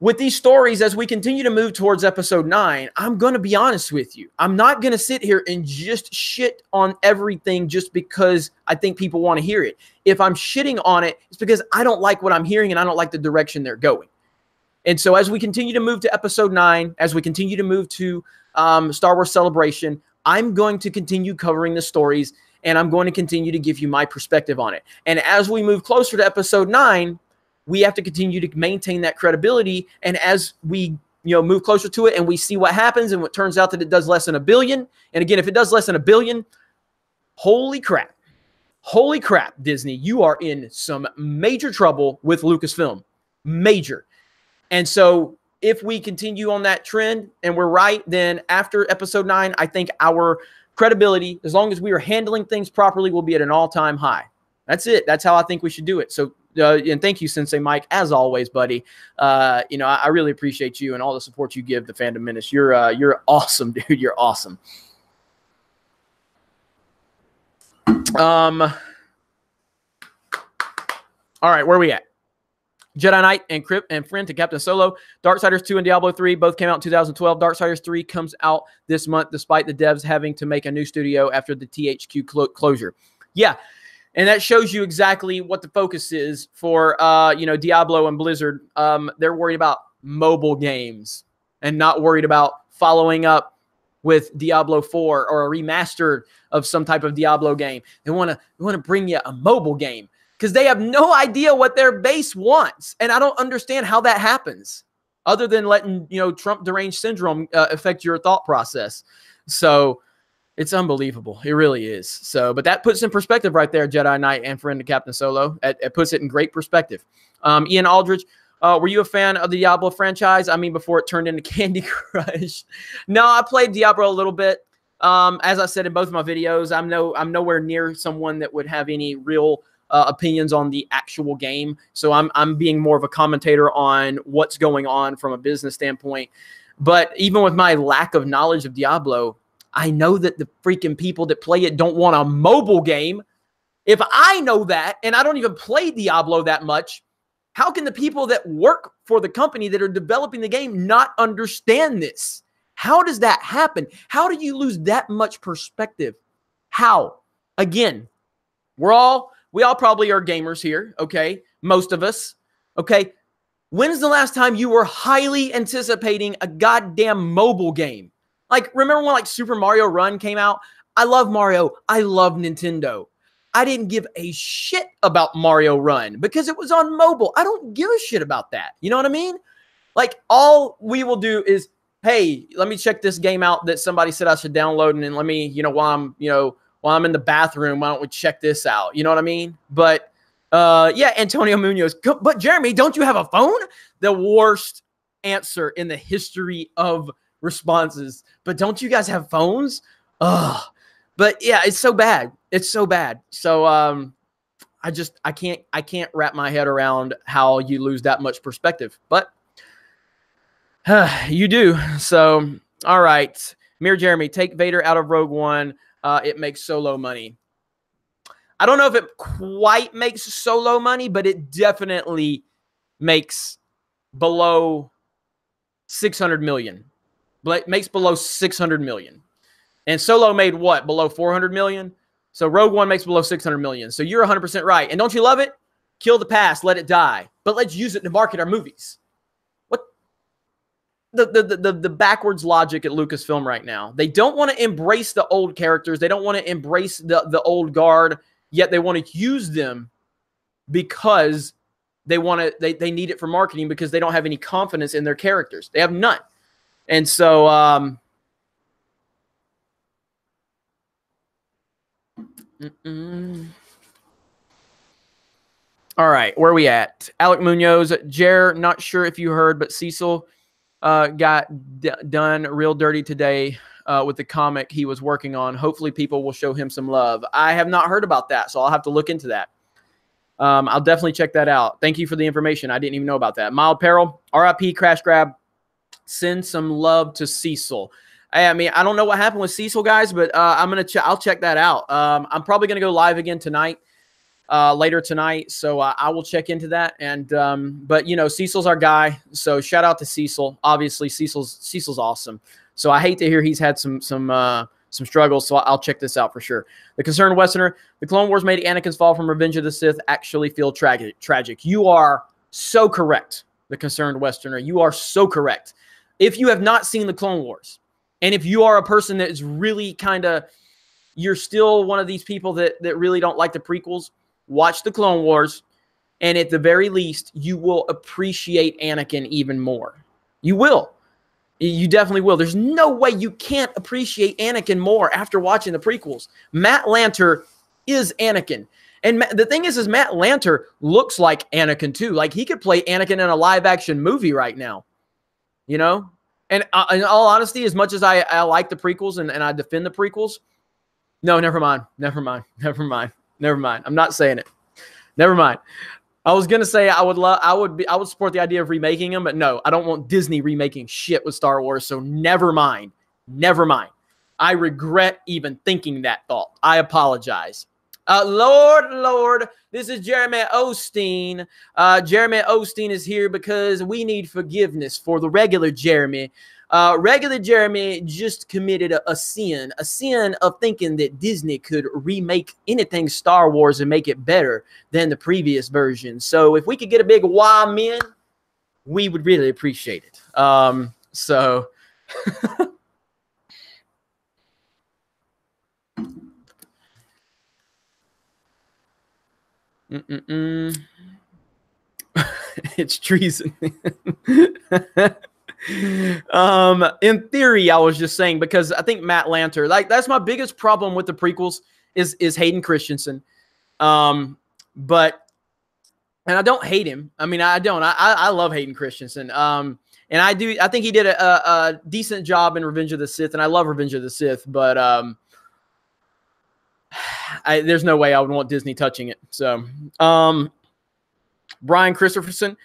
Speaker 1: with these stories, as we continue to move towards episode 9, I'm going to be honest with you. I'm not going to sit here and just shit on everything just because I think people want to hear it. If I'm shitting on it, it's because I don't like what I'm hearing and I don't like the direction they're going. And so as we continue to move to episode 9, as we continue to move to Star Wars Celebration, I'm going to continue covering the stories, and I'm going to continue to give you my perspective on it. And as we move closer to episode 9, we have to continue to maintain that credibility. And as we move closer to it and we see what happens, and what turns out that it does less than $1 billion. And again, if it does less than $1 billion, holy crap, Disney, you are in some major trouble with Lucasfilm. Major. And so if we continue on that trend and we're right, then after episode 9, I think our credibility, as long as we are handling things properly, will be at an all-time high. That's it. That's how I think we should do it. So, and thank you, Sensei Mike, as always, buddy. I really appreciate you and all the support you give the Fandom Menace. You're awesome, dude. You're awesome. All right, where are we at? Jedi Knight and Crypt and Friend to Captain Solo. Darksiders 2 and Diablo 3 both came out in 2012. Darksiders 3 comes out this month despite the devs having to make a new studio after the THQ closure. Yeah, and that shows you exactly what the focus is for Diablo and Blizzard. They're worried about mobile games and not worried about following up with Diablo 4 or a remaster of some type of Diablo game. They want to bring you a mobile game, because they have no idea what their base wants. And I don't understand how that happens, other than letting, Trump deranged syndrome affect your thought process. So it's unbelievable. It really is. So, but that puts in perspective right there, Jedi Knight and Friend to Captain Solo. It puts it in great perspective. Ian Aldridge, were you a fan of the Diablo franchise? I mean, before it turned into Candy Crush. No, I played Diablo a little bit. As I said in both of my videos, I'm nowhere near someone that would have any real opinions on the actual game. So I'm being more of a commentator on what's going on from a business standpoint. But even with my lack of knowledge of Diablo, I know that the freaking people that play it don't want a mobile game. If I know that, and I don't even play Diablo that much, how can the people that work for the company that are developing the game not understand this? How does that happen? How do you lose that much perspective? How? Again, we all probably are gamers here, okay? Most of us, okay? When's the last time you were highly anticipating a goddamn mobile game? Like, remember when Super Mario Run came out? I love Mario. I love Nintendo. I didn't give a shit about Mario Run because it was on mobile. I don't give a shit about that. You know what I mean? Like, all we will do is, hey, let me check this game out that somebody said I should download, and then let me, while I'm in the bathroom, why don't we check this out? You know what I mean? But, yeah, Antonio Munoz. But, Jeremy, don't you have a phone? The worst answer in the history of responses. But don't you guys have phones? Ugh. But, yeah, it's so bad. It's so bad. So, I can't wrap my head around how you lose that much perspective. But you do. So, all right. Mere Jeremy, take Vader out of Rogue One. It makes Solo money. I don't know if it quite makes Solo money, but it definitely makes below 600 million. It makes below 600 million. And Solo made what? Below 400 million? So Rogue One makes below 600 million. So you're 100% right. And don't you love it? Kill the past, let it die. But let's use it to market our movies. What? The backwards logic at Lucasfilm right now. They don't want to embrace the old characters. They don't want to embrace the old guard, yet they want to use them because they need it for marketing, because they don't have any confidence in their characters. They have none. And so, all right, where are we at? Alec Munoz, Jer, not sure if you heard, but Cecil got done real dirty today with the comic he was working on. Hopefully people will show him some love. I have not heard about that, so I'll have to look into that. I'll definitely check that out. Thank you for the information. I didn't even know about that. Mild Peril, RIP Crash Grab. Send some love to Cecil. I mean, I don't know what happened with Cecil, guys, but I'll check that out. I'm probably gonna go live again tonight, later tonight, so I will check into that. And but you know, Cecil's our guy, so shout out to Cecil. Obviously, Cecil's awesome. So I hate to hear he's had some struggles. So I'll check this out for sure. The Concerned Westerner, the Clone Wars made Anakin's fall from Revenge of the Sith actually feel tragic. You are so correct, the Concerned Westerner. You are so correct. If you have not seen the Clone Wars, and if you are a person that is really kind of, you're still one of these people that really don't like the prequels, watch the Clone Wars, and at the very least, you will appreciate Anakin even more. You will. You definitely will. There's no way you can't appreciate Anakin more after watching the prequels. Matt Lanter is Anakin. And the thing is Matt Lanter looks like Anakin too. Like he could play Anakin in a live action movie right now. You know? And in all honesty, as much as I like the prequels and I defend the prequels, no, never mind. I'm not saying it. Never mind. I was gonna say I would support the idea of remaking them, but no, I don't want Disney remaking shit with Star Wars. So never mind. I regret even thinking that thought. I apologize. Lord, this is Jeremy Osteen. Jeremy Osteen is here because we need forgiveness for the regular Jeremy. Regular Jeremy just committed a sin of thinking that Disney could remake anything Star Wars and make it better than the previous version. So if we could get a big wah in, we would really appreciate it. So it's treason. In theory, I was just saying, because I think Matt Lanter, like, that's my biggest problem with the prequels is Hayden Christensen. But and I don't hate him. I mean, I don't. I love Hayden Christensen. And I think he did a decent job in Revenge of the Sith, and I love Revenge of the Sith, but there's no way I would want Disney touching it. So, Brian Christopherson,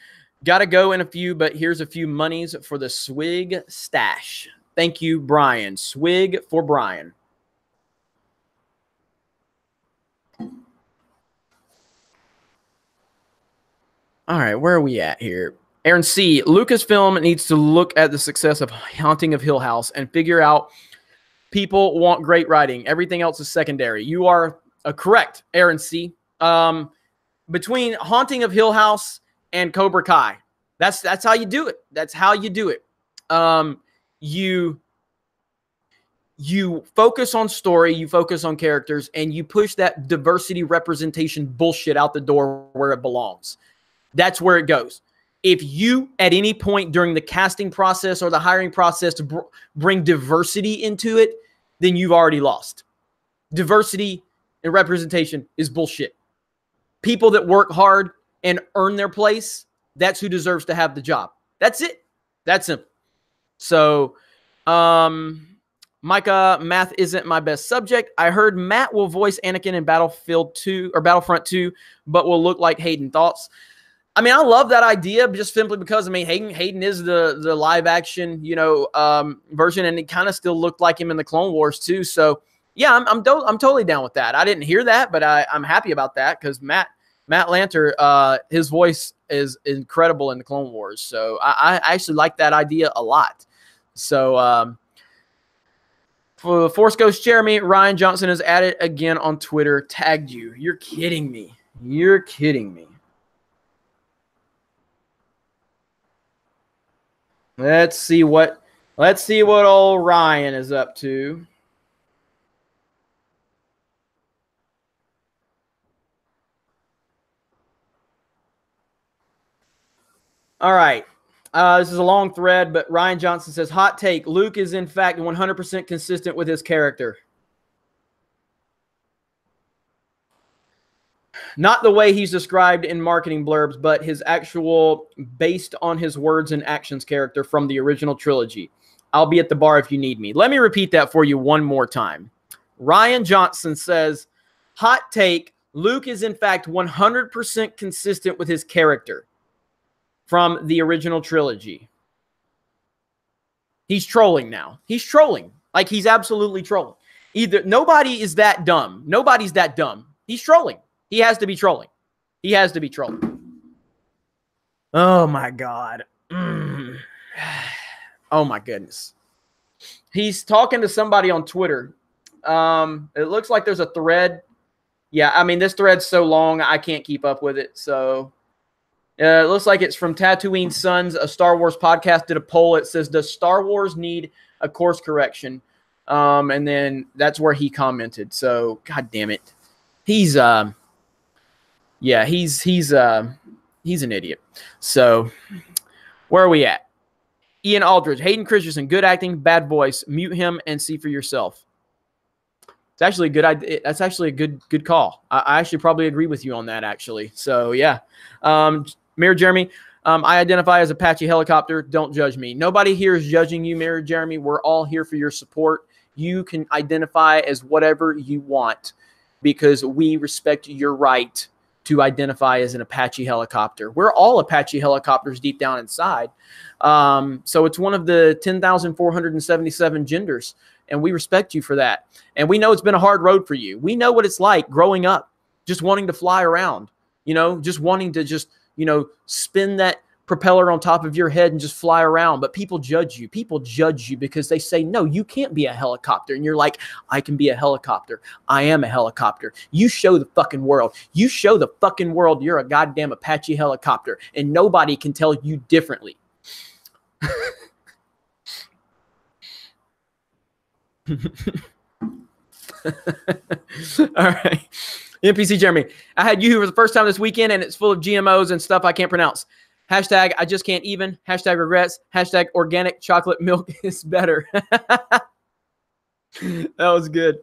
Speaker 1: got to go in a few, but here's a few monies for the Swig stash. Thank you, Brian. Swig for Brian. All right, where are we at here? Aaron C. Lucasfilm needs to look at the success of Haunting of Hill House and figure out people want great writing. Everything else is secondary. You are correct, Aaron C. Between Haunting of Hill House and Cobra Kai, that's how you do it. That's how you do it. You focus on story, you focus on characters, and you push that diversity representation bullshit out the door where it belongs. That's where it goes. If you, at any point during the casting process or the hiring process, bring diversity into it, then you've already lost. Diversity and representation is bullshit. People that work hard and earn their place, that's who deserves to have the job. That's it. That's simple. So, Micah, math isn't my best subject. I heard Matt will voice Anakin in Battlefield 2 or Battlefront 2, but will look like Hayden. Thoughts? I mean, I love that idea just simply because, I mean, Hayden is the live action, version, and it kind of still looked like him in the Clone Wars too. So yeah, I'm totally down with that. I didn't hear that, but I'm happy about that because Matt Lanter, his voice is incredible in the Clone Wars. So I actually like that idea a lot. So for the Force Ghost Jeremy, Ryan Johnson is at it again on Twitter. Tagged you. You're kidding me. You're kidding me. Let's see what old Ryan is up to. All right. This is a long thread, but Ryan Johnson says, hot take, Luke is in fact 100% consistent with his character. Not the way he's described in marketing blurbs, but his actual, based on his words and actions character from the original trilogy. I'll be at the bar if you need me. Let me repeat that for you one more time. Ryan Johnson says, hot take, Luke is in fact 100% consistent with his character from the original trilogy. He's trolling now. He's trolling. Like, he's absolutely trolling. Either nobody is that dumb. Nobody's that dumb. He's trolling. He has to be trolling. He has to be trolling. Oh, my God. Oh, my goodness. He's talking to somebody on Twitter. It looks like there's a thread. Yeah, I mean, this thread's so long, I can't keep up with it. So it looks like it's from Tatooine Sons, a Star Wars podcast, did a poll. It says, does Star Wars need a course correction? And then that's where he commented. So, God damn it. He's an idiot. So, where are we at? Ian Aldridge, Hayden Christensen, good acting, bad voice. Mute him and see for yourself. It's actually a good idea. That's actually a good call. I actually probably agree with you on that, actually. So, yeah. Mayor Jeremy, I identify as Apache helicopter. Don't judge me. Nobody here is judging you, Mayor Jeremy. We're all here for your support. You can identify as whatever you want because we respect your right to identify as an Apache helicopter. We're all Apache helicopters deep down inside. So it's one of the 10,477 genders, and we respect you for that. And we know it's been a hard road for you. We know what it's like growing up, just wanting to fly around, just wanting to spin that propeller on top of your head and just fly around. But people judge you. People judge you because they say, no, you can't be a helicopter. And you're like, I can be a helicopter. I am a helicopter. You show the fucking world. You show the fucking world you're a goddamn Apache helicopter. And nobody can tell you differently. All right. NPC Jeremy, I had Yoo-hoo for the first time this weekend, and it's full of GMOs and stuff I can't pronounce. Hashtag I just can't even. Hashtag regrets. Hashtag organic chocolate milk is better. That was good.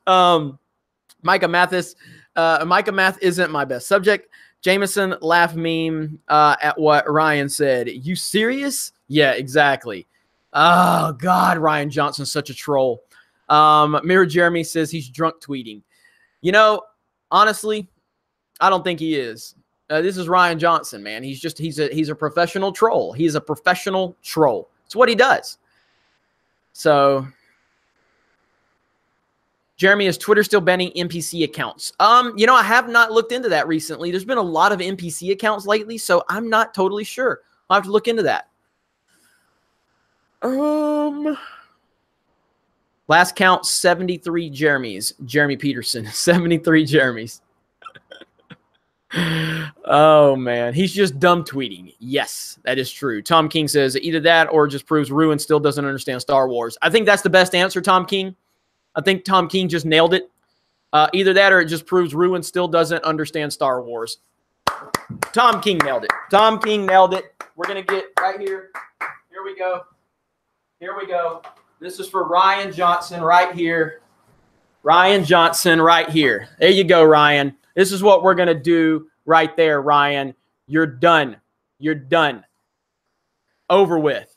Speaker 1: Micah Mathis. Micah Math isn't my best subject. Jameson laugh meme at what Ryan said. You serious? Yeah, exactly. Oh, God, Ryan Johnson's such a troll. Mirror Jeremy says he's drunk tweeting. Honestly, I don't think he is. This is Ryan Johnson, man. He's a professional troll. He's a professional troll. It's what he does. So, Jeremy, is Twitter still banning NPC accounts? I have not looked into that recently. There's been a lot of NPC accounts lately, so I'm not totally sure. I'll have to look into that. Last count, 73 Jeremys. Jeremy Peterson, 73 Jeremys. Oh, man. He's just dumb tweeting. Yes, that is true. Tom King says either that or just proves Ruin still doesn't understand Star Wars. I think that's the best answer, Tom King. I think Tom King just nailed it. Either that or it just proves Ruin still doesn't understand Star Wars. Tom King nailed it. Tom King nailed it. We're going to get right here. Here we go. Here we go. This is for Ryan Johnson right here. Ryan Johnson right here. There you go, Ryan. This is what we're going to do right there, Ryan. You're done. You're done. Over with.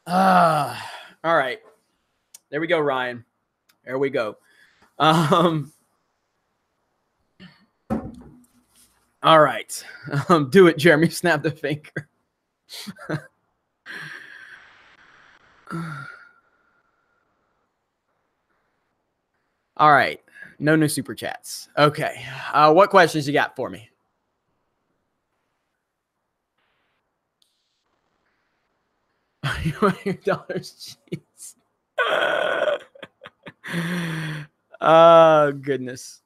Speaker 1: All right. There we go, Ryan. There we go. All right. Do it, Jeremy. Snap the finger. All right. No new super chats. Okay. What questions you got for me? $100. Jeez. Oh, goodness.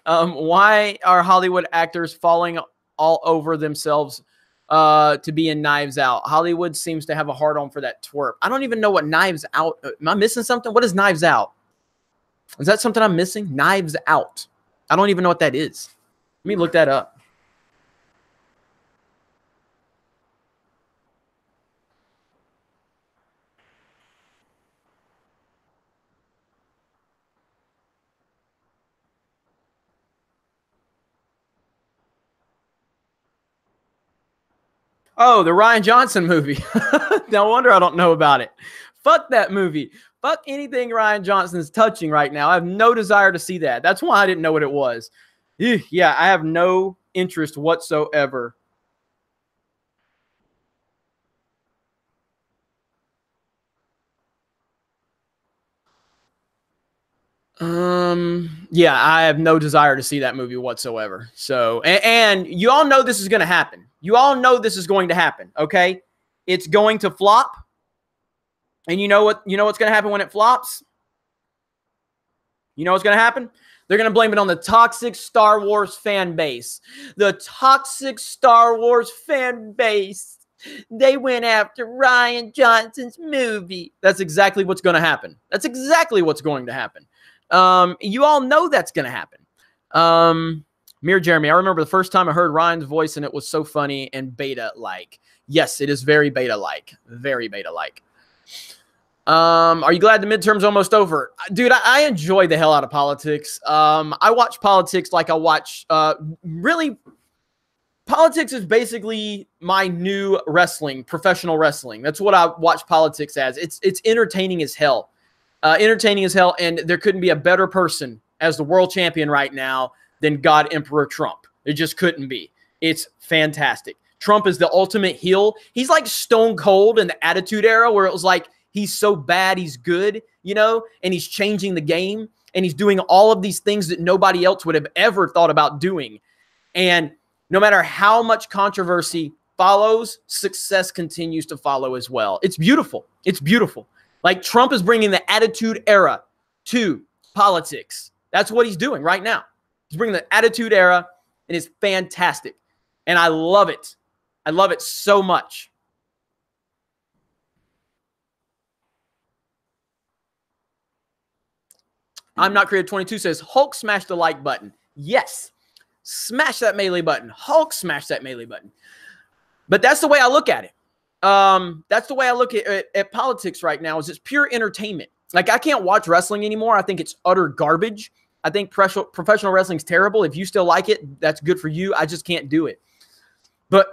Speaker 1: Why are Hollywood actors falling all over themselves to be in Knives Out. Hollywood seems to have a hard-on for that twerp. I don't even know what Knives Out. Am I missing something? What is Knives Out? Is that something I'm missing? Knives Out. I don't even know what that is. Let me look that up. Oh, the Ryan Johnson movie. No wonder I don't know about it. Fuck that movie. Fuck anything Ryan Johnson is touching right now. I have no desire to see that. That's why I didn't know what it was. Yeah, I have no interest whatsoever. Yeah, I have no desire to see that movie whatsoever. So, and you all know this is going to happen. You all know this is going to happen. Okay. It's going to flop. And you know what's going to happen when it flops? You know what's going to happen? They're going to blame it on the toxic Star Wars fan base. The toxic Star Wars fan base. They went after Ryan Johnson's movie. That's exactly what's going to happen. That's exactly what's going to happen. You all know that's going to happen. Mere Jeremy, I remember the first time I heard Ryan's voice and it was so funny and beta-like. Yes, it is very beta-like. Very beta-like. Are you glad the midterm's almost over? Dude, I enjoy the hell out of politics. I watch politics like I watch, really, politics is basically my new wrestling, professional wrestling. That's what I watch politics as. It's entertaining as hell. Entertaining as hell, and there couldn't be a better person as the world champion right now than God Emperor Trump. It just couldn't be. It's fantastic. Trump is the ultimate heel. He's like Stone Cold in the Attitude Era, where it was like, he's so bad, he's good, and he's changing the game, and he's doing all of these things that nobody else would have ever thought about doing. And no matter how much controversy follows, success continues to follow as well. It's beautiful. It's beautiful. Like, Trump is bringing the Attitude Era to politics. That's what he's doing right now. He's bringing the Attitude Era, and it's fantastic. And I love it. I love it so much. I'm Not Creative 22 says, Hulk smash the like button. Yes. Smash that melee button. Hulk smash that melee button. But that's the way I look at it. That's the way I look at politics right now, is it's pure entertainment. Like, I can't watch wrestling anymore. I think it's utter garbage. I think professional wrestling is terrible. If you still like it, that's good for you. I just can't do it. But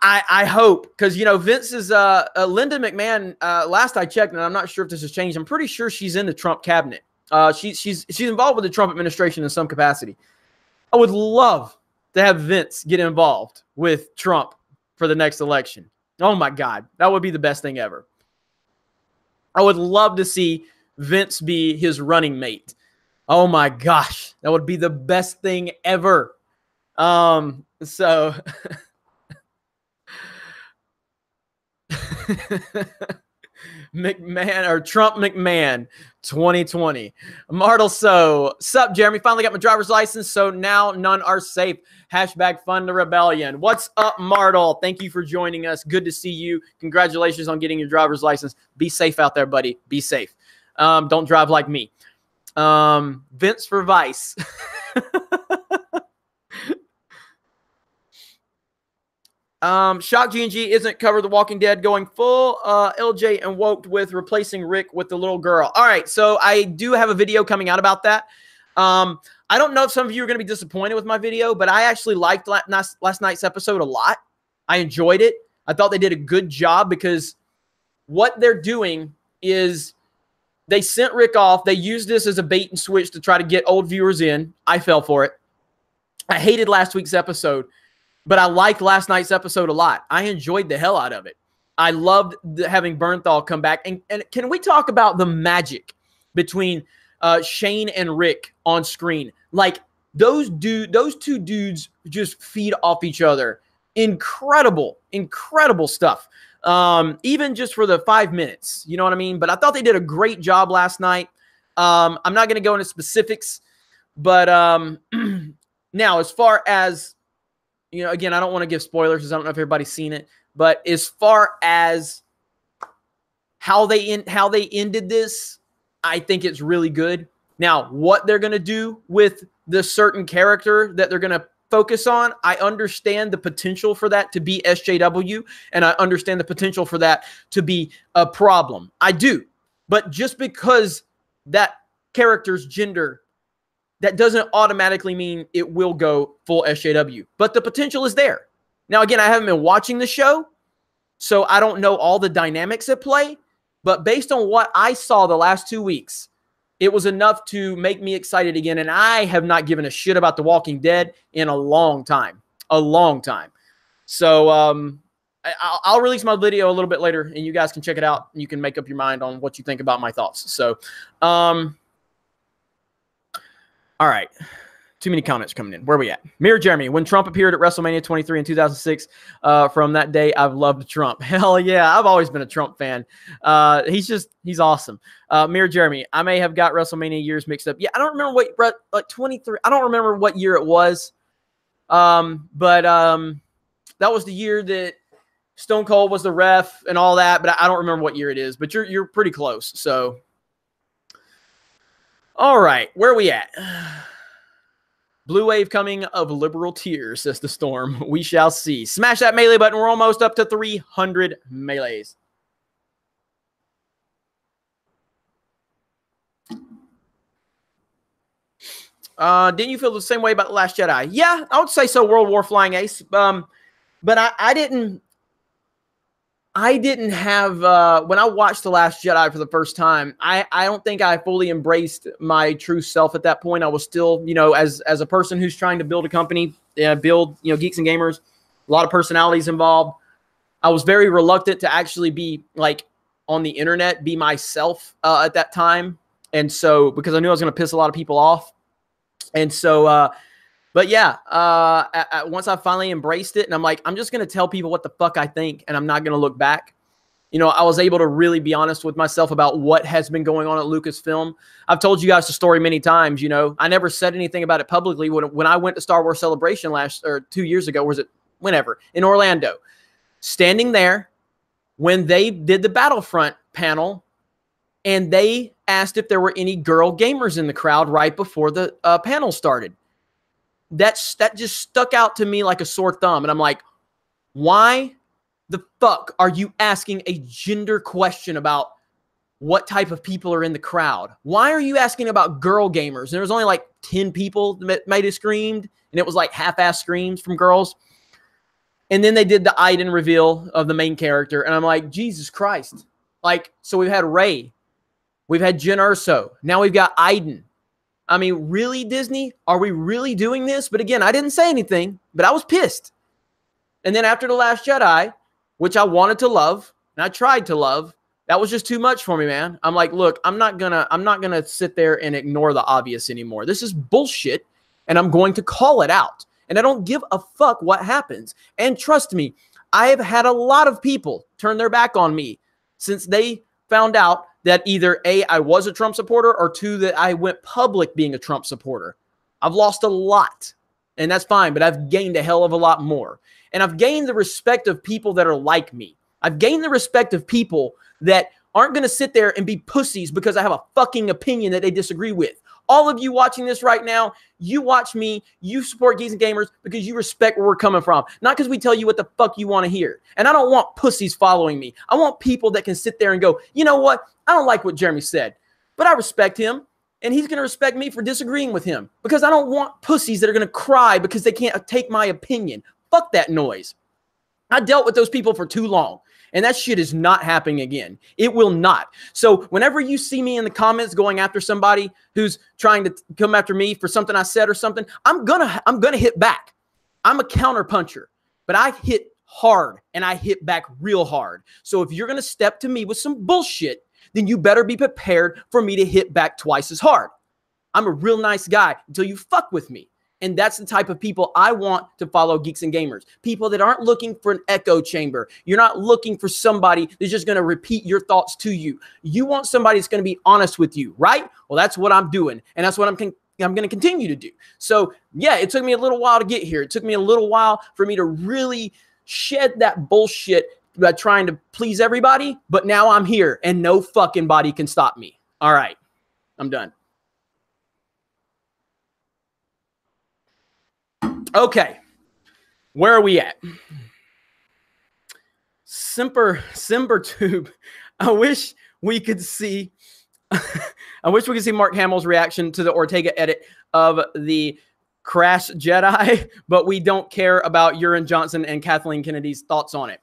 Speaker 1: I hope, because, Vince is, Linda McMahon, last I checked, and I'm not sure if this has changed. I'm pretty sure she's in the Trump cabinet. She's involved with the Trump administration in some capacity. I would love to have Vince get involved with Trump for the next election. Oh my God, that would be the best thing ever. I would love to see Vince be his running mate. Oh my gosh, that would be the best thing ever. So McMahon, or Trump McMahon 2020. Martel, sup, Jeremy? Finally got my driver's license, so now none are safe. Hashtag fund the rebellion. What's up, Martel? Thank you for joining us. Good to see you. Congratulations on getting your driver's license. Be safe out there, buddy. Be safe. Don't drive like me. Vince for Vice. Shock G&G isn't covered The Walking Dead, going full LJ and Woke with replacing Rick with the little girl. All right, so I do have a video coming out about that. I don't know if some of you are going to be disappointed with my video, but I actually liked last night's episode a lot. I enjoyed it. I thought they did a good job, because what they're doing is they sent Rick off. They used this as a bait and switch to try to get old viewers in. I fell for it. I hated last week's episode, but I liked last night's episode a lot. I enjoyed the hell out of it. I loved having Bernthal come back. And can we talk about the magic between Shane and Rick on screen? Like, those two dudes just feed off each other. Incredible, incredible stuff. Even just for the 5 minutes, you know what I mean? But I thought they did a great job last night. I'm not going to go into specifics, but now, as far as you know, again, I don't want to give spoilers because I don't know if everybody's seen it, but as far as how they ended this, I think it's really good. Now, what they're going to do with the certain character that they're going to focus on, I understand the potential for that to be SJW, and I understand the potential for that to be a problem. I do. But just because that character's gender, that doesn't automatically mean it will go full SJW. But the potential is there. Now, again, I haven't been watching the show, so I don't know all the dynamics at play. But based on what I saw the last 2 weeks, it was enough to make me excited again. And I have not given a shit about The Walking Dead in a long time. A long time. So I'll release my video a little bit later, and you guys can check it out. And you can make up your mind on what you think about my thoughts. So, all right. Too many comments coming in. Where are we at? Mirror Jeremy, when Trump appeared at WrestleMania 23 in 2006, from that day, I've loved Trump. Hell yeah, I've always been a Trump fan. He's awesome. Mirror Jeremy, I may have got WrestleMania years mixed up. Yeah, I don't remember what, like 23, I don't remember what year it was. But that was the year that Stone Cold was the ref and all that, but I don't remember what year it is, but you're pretty close. So, all right, where are we at? Blue wave coming of liberal tears, says the Storm. We shall see. Smash that melee button. We're almost up to 300 melees. Didn't you feel the same way about The Last Jedi? Yeah, I would say so, World War Flying Ace. But I didn't have, when I watched The Last Jedi for the first time, I don't think I fully embraced my true self at that point. I was still, you know, as a person who's trying to build a company, build, you know, Geeks and Gamers, a lot of personalities involved. I was very reluctant to actually be like on the internet, be myself at that time. And so, because I knew I was going to piss a lot of people off. And so, but yeah, once I finally embraced it, and I'm like, I'm just going to tell people what the fuck I think, and I'm not going to look back. You know, I was able to really be honest with myself about what has been going on at Lucasfilm. I've told you guys the story many times. You know, I never said anything about it publicly. When I went to Star Wars Celebration 2 years ago, was it whenever, in Orlando, standing there when they did the Battlefront panel, and they asked if there were any girl gamers in the crowd right before the panel started. That just stuck out to me like a sore thumb. And I'm like, why the fuck are you asking a gender question about what type of people are in the crowd? Why are you asking about girl gamers? And there was only like 10 people that might have screamed, and it was like half-ass screams from girls. And then they did the Iden reveal of the main character. And I'm like, Jesus Christ. Like, so we've had Rey. We've had Jyn Erso. Now we've got Iden. I mean, really, Disney? Are we really doing this? But again, I didn't say anything, but I was pissed. And then after The Last Jedi, which I wanted to love, and I tried to love, that was just too much for me, man. I'm like, look, I'm not gonna sit there and ignore the obvious anymore. This is bullshit, and I'm going to call it out. And I don't give a fuck what happens. And trust me, I have had a lot of people turn their back on me since they found out that either A, I was a Trump supporter, or two, that I went public being a Trump supporter. I've lost a lot, and that's fine, but I've gained a hell of a lot more. And I've gained the respect of people that are like me. I've gained the respect of people that aren't going to sit there and be pussies because I have a fucking opinion that they disagree with. All of you watching this right now, you watch me, you support Geeks and Gamers because you respect where we're coming from, not because we tell you what the fuck you want to hear. And I don't want pussies following me. I want people that can sit there and go, you know what? I don't like what Jeremy said, but I respect him, and he's going to respect me for disagreeing with him, because I don't want pussies that are going to cry because they can't take my opinion. Fuck that noise. I dealt with those people for too long. And that shit is not happening again. It will not. So whenever you see me in the comments going after somebody who's trying to come after me for something I said or something, I'm gonna hit back. I'm a counter puncher, but I hit hard, and I hit back real hard. So if you're gonna step to me with some bullshit, then you better be prepared for me to hit back twice as hard. I'm a real nice guy until you fuck with me. And that's the type of people I want to follow Geeks and Gamers. People that aren't looking for an echo chamber. You're not looking for somebody that's just going to repeat your thoughts to you. You want somebody that's going to be honest with you, right? Well, that's what I'm doing. And that's what I'm I'm going to continue to do. So yeah, it took me a little while to get here. It took me a little while for me to really shed that bullshit about trying to please everybody. But now I'm here and no fucking body can stop me. All right, I'm done. Okay, where are we at? Simbertube. I wish we could see Mark Hamill's reaction to the Ortega edit of the Crash Jedi, but we don't care about Urine Johnson and Kathleen Kennedy's thoughts on it.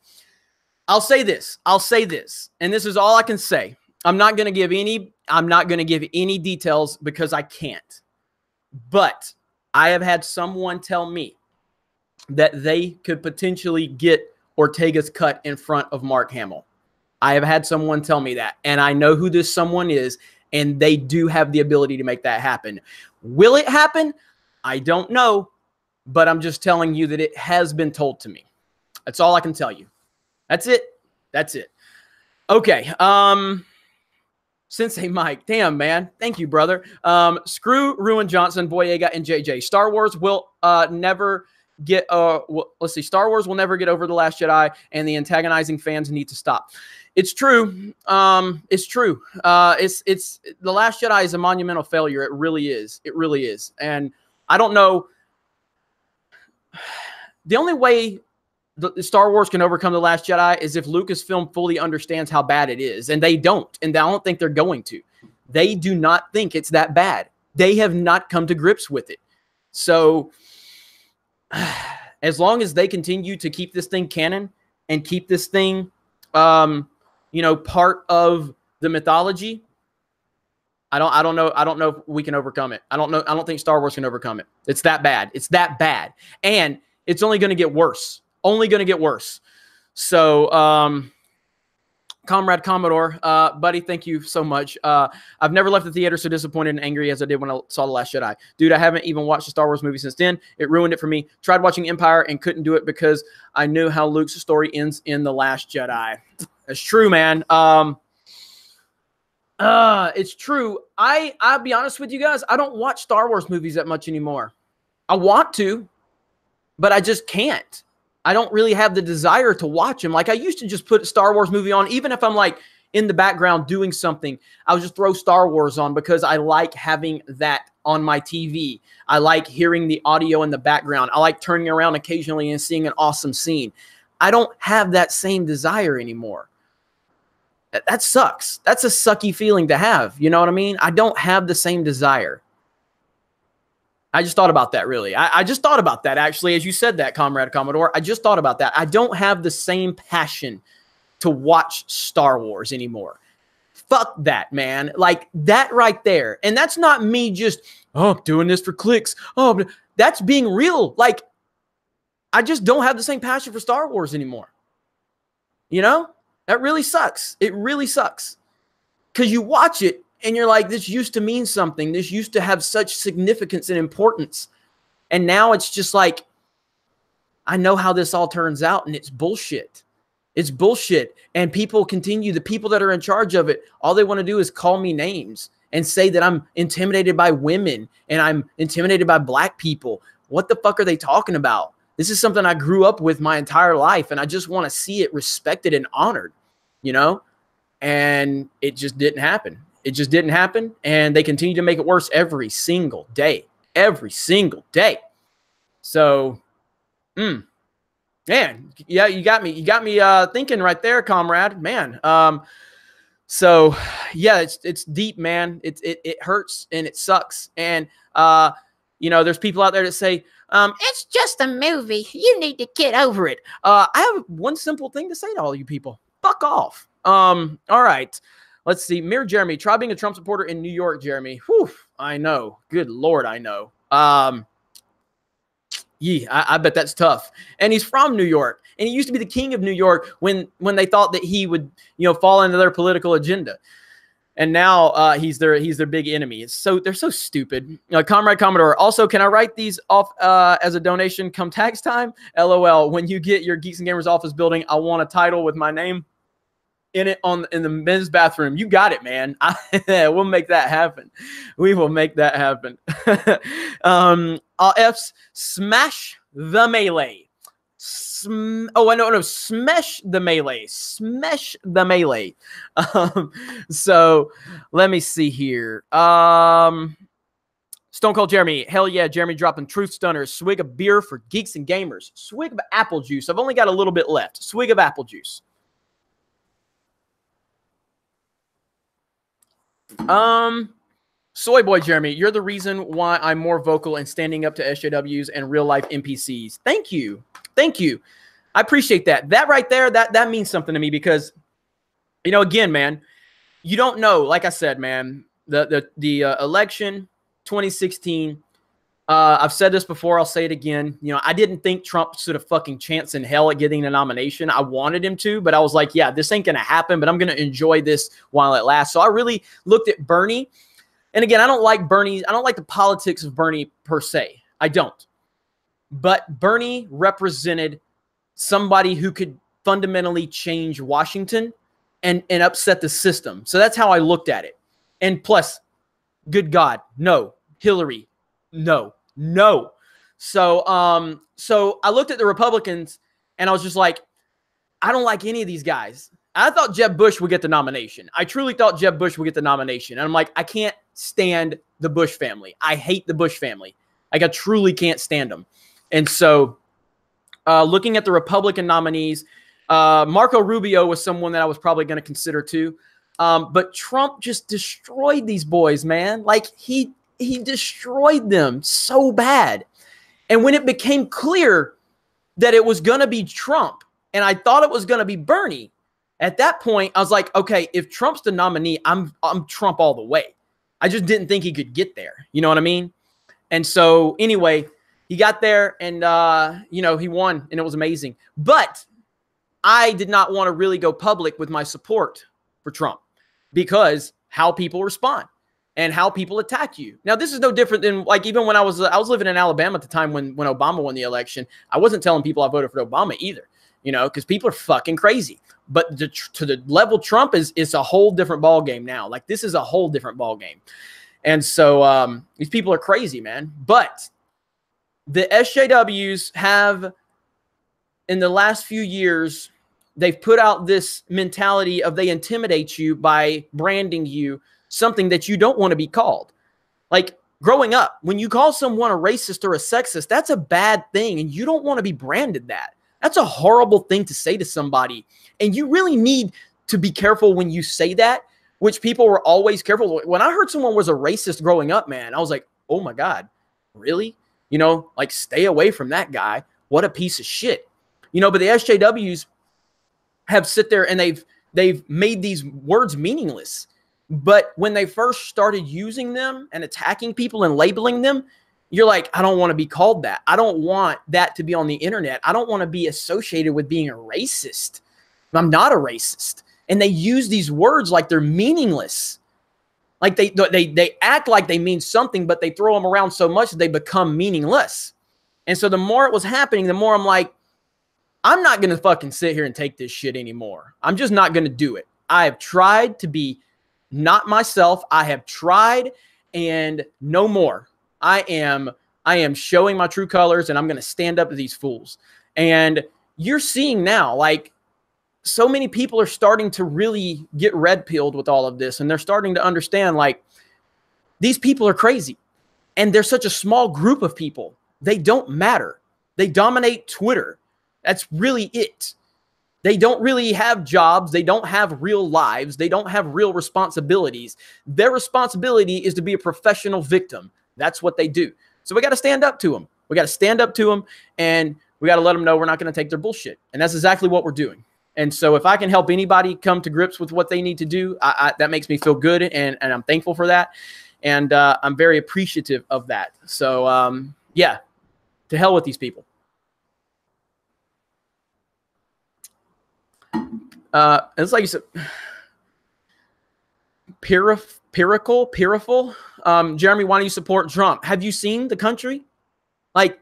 Speaker 1: I'll say this, and this is all I can say. I'm not going to give any details because I can't. But I have had someone tell me that they could potentially get Ortega's cut in front of Mark Hamill. I have had someone tell me that, and I know who this someone is, and they do have the ability to make that happen. Will it happen? I don't know, but I'm just telling you that it has been told to me. That's all I can tell you. That's it. That's it. Okay. Sensei Mike. Damn, man. Thank you, brother. Screw Ruin Johnson, Boyega, and JJ. Star Wars will never get let's see. Star Wars will never get over The Last Jedi, and the antagonizing fans need to stop. It's true. It's true. It's The Last Jedi is a monumental failure. It really is. It really is. And I don't know. The only way the Star Wars can overcome The Last Jedi is if Lucasfilm fully understands how bad it is. And they don't. And I don't think they're going to. They do not think it's that bad. They have not come to grips with it. So as long as they continue to keep this thing canon and keep this thing, you know, part of the mythology, I don't know if we can overcome it. I don't think Star Wars can overcome it. It's that bad. It's that bad. And it's only going to get worse. Only going to get worse. So, Comrade Commodore, buddy, thank you so much. I've never left the theater so disappointed and angry as I did when I saw The Last Jedi. Dude, I haven't even watched a Star Wars movie since then. It ruined it for me. Tried watching Empire and couldn't do it because I knew how Luke's story ends in The Last Jedi. That's true, man. It's true. I'll be honest with you guys. I don't watch Star Wars movies that much anymore. I want to, but I just can't. I don't really have the desire to watch them. Like I used to just put a Star Wars movie on, even if I'm like in the background doing something, I would just throw Star Wars on because I like having that on my TV. I like hearing the audio in the background. I like turning around occasionally and seeing an awesome scene. I don't have that same desire anymore. That sucks. That's a sucky feeling to have. You know what I mean? I don't have the same desire. I just thought about that, really. I just thought about that, actually, as you said that, Comrade Commodore. I just thought about that. I don't have the same passion to watch Star Wars anymore. Fuck that, man. Like, that right there. And that's not me just, oh, I'm doing this for clicks. Oh, that's being real. Like, I just don't have the same passion for Star Wars anymore. You know? That really sucks. It really sucks. Because you watch it, and you're like, this used to mean something. This used to have such significance and importance. And now it's just like, I know how this all turns out, and it's bullshit. It's bullshit. And people continue, the people that are in charge of it, all they want to do is call me names and say that I'm intimidated by women and I'm intimidated by black people. What the fuck are they talking about? This is something I grew up with my entire life, and I just want to see it respected and honored, you know? And it just didn't happen. It just didn't happen, and they continue to make it worse every single day. Every single day. So, man, yeah, you got me. You got me thinking right there, comrade. Man, so yeah, it's deep, man. It hurts and it sucks. And you know, there's people out there that say, it's just a movie. You need to get over it. I have one simple thing to say to all you people. Fuck off. All right. Let's see. Mir Jeremy, try being a Trump supporter in New York, Jeremy. Whew, I know. Good Lord, I know. Yeah, I bet that's tough. And he's from New York. And he used to be the king of New York when they thought that he would, you know, fall into their political agenda. And now he's their big enemy. They're so stupid. Comrade Commodore. Also, can I write these off as a donation come tax time? LOL. When you get your Geeks and Gamers office building, I want a title with my name. in it in the men's bathroom. You got it, man. We'll make that happen. We will make that happen. F's smash the melee. Smash the melee. Smash the melee. So let me see here. Stone Cold Jeremy, hell yeah, Jeremy dropping truth stunners. Swig of beer for geeks and gamers. Swig of apple juice. I've only got a little bit left. Swig of apple juice. Soy Boy Jeremy, you're the reason why I'm more vocal in standing up to SJWs and real life NPCs. Thank you. Thank you. I appreciate that. That right there, that means something to me because, you know, again, man, you don't know. Like I said, man, the election 2016. I've said this before. I'll say it again. You know, I didn't think Trump stood a fucking chance in hell at getting the nomination. I wanted him to, but I was like, yeah, this ain't going to happen, but I'm going to enjoy this while it lasts. So I really looked at Bernie. And again, I don't like Bernie. I don't like the politics of Bernie per se. I don't. But Bernie represented somebody who could fundamentally change Washington and upset the system. So that's how I looked at it. And plus, good God, no. Hillary, no. So I looked at the Republicans and I was just like, I don't like any of these guys. I thought Jeb Bush would get the nomination. I truly thought Jeb Bush would get the nomination. And I'm like, I can't stand the Bush family. I hate the Bush family. Like, I truly can't stand them. And so looking at the Republican nominees, Marco Rubio was someone that I was probably going to consider too. But Trump just destroyed these boys, man. Like, he destroyed them so bad. And when it became clear that it was going to be Trump and I thought it was going to be Bernie, at that point, I was like, okay, if Trump's the nominee, I'm Trump all the way. I just didn't think he could get there. You know what I mean? And so anyway, he got there and, you know, he won and it was amazing. But I did not want to really go public with my support for Trump because how people respond and how people attack you. Now, this is no different than, like, even when I was living in Alabama at the time when Obama won the election. I wasn't telling people I voted for Obama either, you know, because people are fucking crazy. But to the level Trump is, it's a whole different ball game now. Like, this is a whole different ball game. And so these people are crazy, man. But the SJWs have, in the last few years, they've put out this mentality of they intimidate you by branding you something that you don't want to be called. Like, growing up, when you call someone a racist or a sexist, that's a bad thing, and you don't want to be branded that. That's a horrible thing to say to somebody. And you really need to be careful when you say that, which people were always careful. When I heard someone was a racist growing up, man, I was like, oh my God, really? You know, like, stay away from that guy. What a piece of shit. You know, but the SJWs have sit there and they've made these words meaningless. But when they first started using them and attacking people and labeling them, you're like, I don't want to be called that. I don't want that to be on the internet. I don't want to be associated with being a racist. I'm not a racist. And they use these words like they're meaningless. Like they act like they mean something, but they throw them around so much that they become meaningless. And so the more it was happening, the more I'm like, I'm not going to fucking sit here and take this shit anymore. I'm just not going to do it. I have tried to be not myself. I have tried, and no more. I am showing my true colors, and I'm going to stand up to these fools. And you're seeing now, like, so many people are starting to really get red-pilled with all of this, and they're starting to understand, like, these people are crazy, and they're such a small group of people. They don't matter. They dominate Twitter. That's really it. They don't really have jobs. They don't have real lives. They don't have real responsibilities. Their responsibility is to be a professional victim. That's what they do. So we got to stand up to them. We got to stand up to them, and we got to let them know we're not going to take their bullshit. And that's exactly what we're doing. And so if I can help anybody come to grips with what they need to do, that makes me feel good, and I'm thankful for that. And I'm very appreciative of that. So, yeah, to hell with these people. It's like you said, Piriful. Jeremy, why don't you support Trump? Have you seen the country? Like,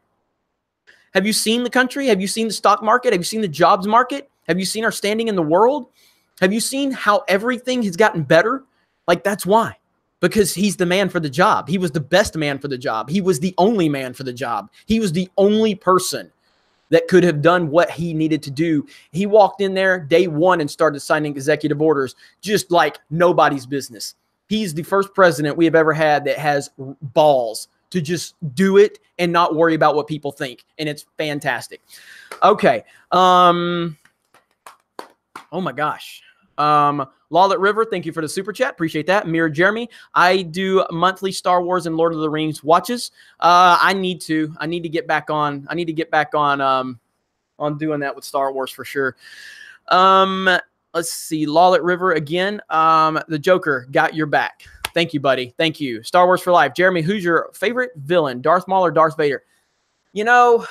Speaker 1: have you seen the country? Have you seen the stock market? Have you seen the jobs market? Have you seen our standing in the world? Have you seen how everything has gotten better? Like, that's why. Because he's the man for the job. He was the best man for the job. He was the only man for the job. He was the only person that could have done what he needed to do. He walked in there day one and started signing executive orders, just like nobody's business. He's the first president we have ever had that has balls to just do it and not worry about what people think. And it's fantastic. Okay. Oh my gosh. Lawlet River, thank you for the super chat. Appreciate that. Mirror Jeremy, I do monthly Star Wars and Lord of the Rings watches. I need to get back on. I need to get back on doing that with Star Wars for sure. Let's see. Lawlet River again. The Joker got your back. Thank you, buddy. Thank you. Star Wars for life. Jeremy, who's your favorite villain? Darth Maul or Darth Vader? You know,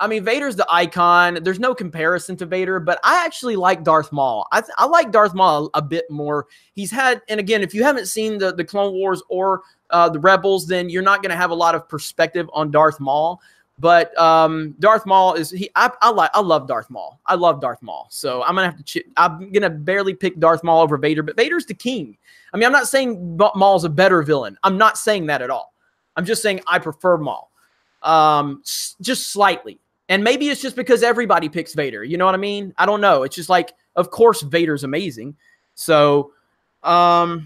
Speaker 1: I mean, Vader's the icon. There's no comparison to Vader, but I actually like Darth Maul. I like Darth Maul a bit more. He's had, and again, if you haven't seen the Clone Wars or the Rebels, then you're not going to have a lot of perspective on Darth Maul. But Darth Maul is I love Darth Maul. I love Darth Maul. So I'm gonna have to. I'm gonna barely pick Darth Maul over Vader, but Vader's the king. I mean, I'm not saying Maul's a better villain. I'm not saying that at all. I'm just saying I prefer Maul, just slightly. And maybe it's just because everybody picks Vader. You know what I mean? I don't know. It's just like, of course, Vader's amazing. So, all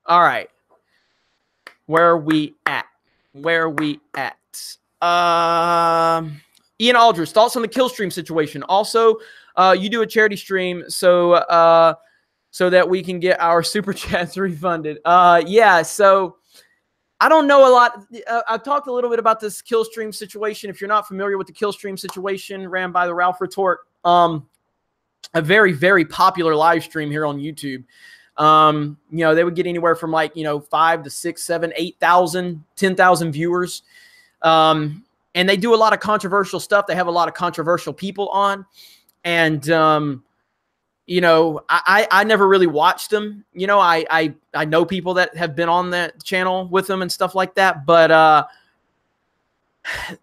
Speaker 1: right. Where are we at? Ian Aldridge, thoughts on the kill stream situation. Also, you do a charity stream so that we can get our super chats refunded. Yeah, so I don't know a lot. I've talked a little bit about this kill stream situation. If you're not familiar with the kill stream situation ran by the Ralph Retort, a very, very popular live stream here on YouTube. You know, they would get anywhere from 5 to 6, 7, 8,000, 10,000 viewers. And they do a lot of controversial stuff. They have a lot of controversial people on. And, you know, I never really watched them. You know, I know people that have been on that channel with them and stuff like that. But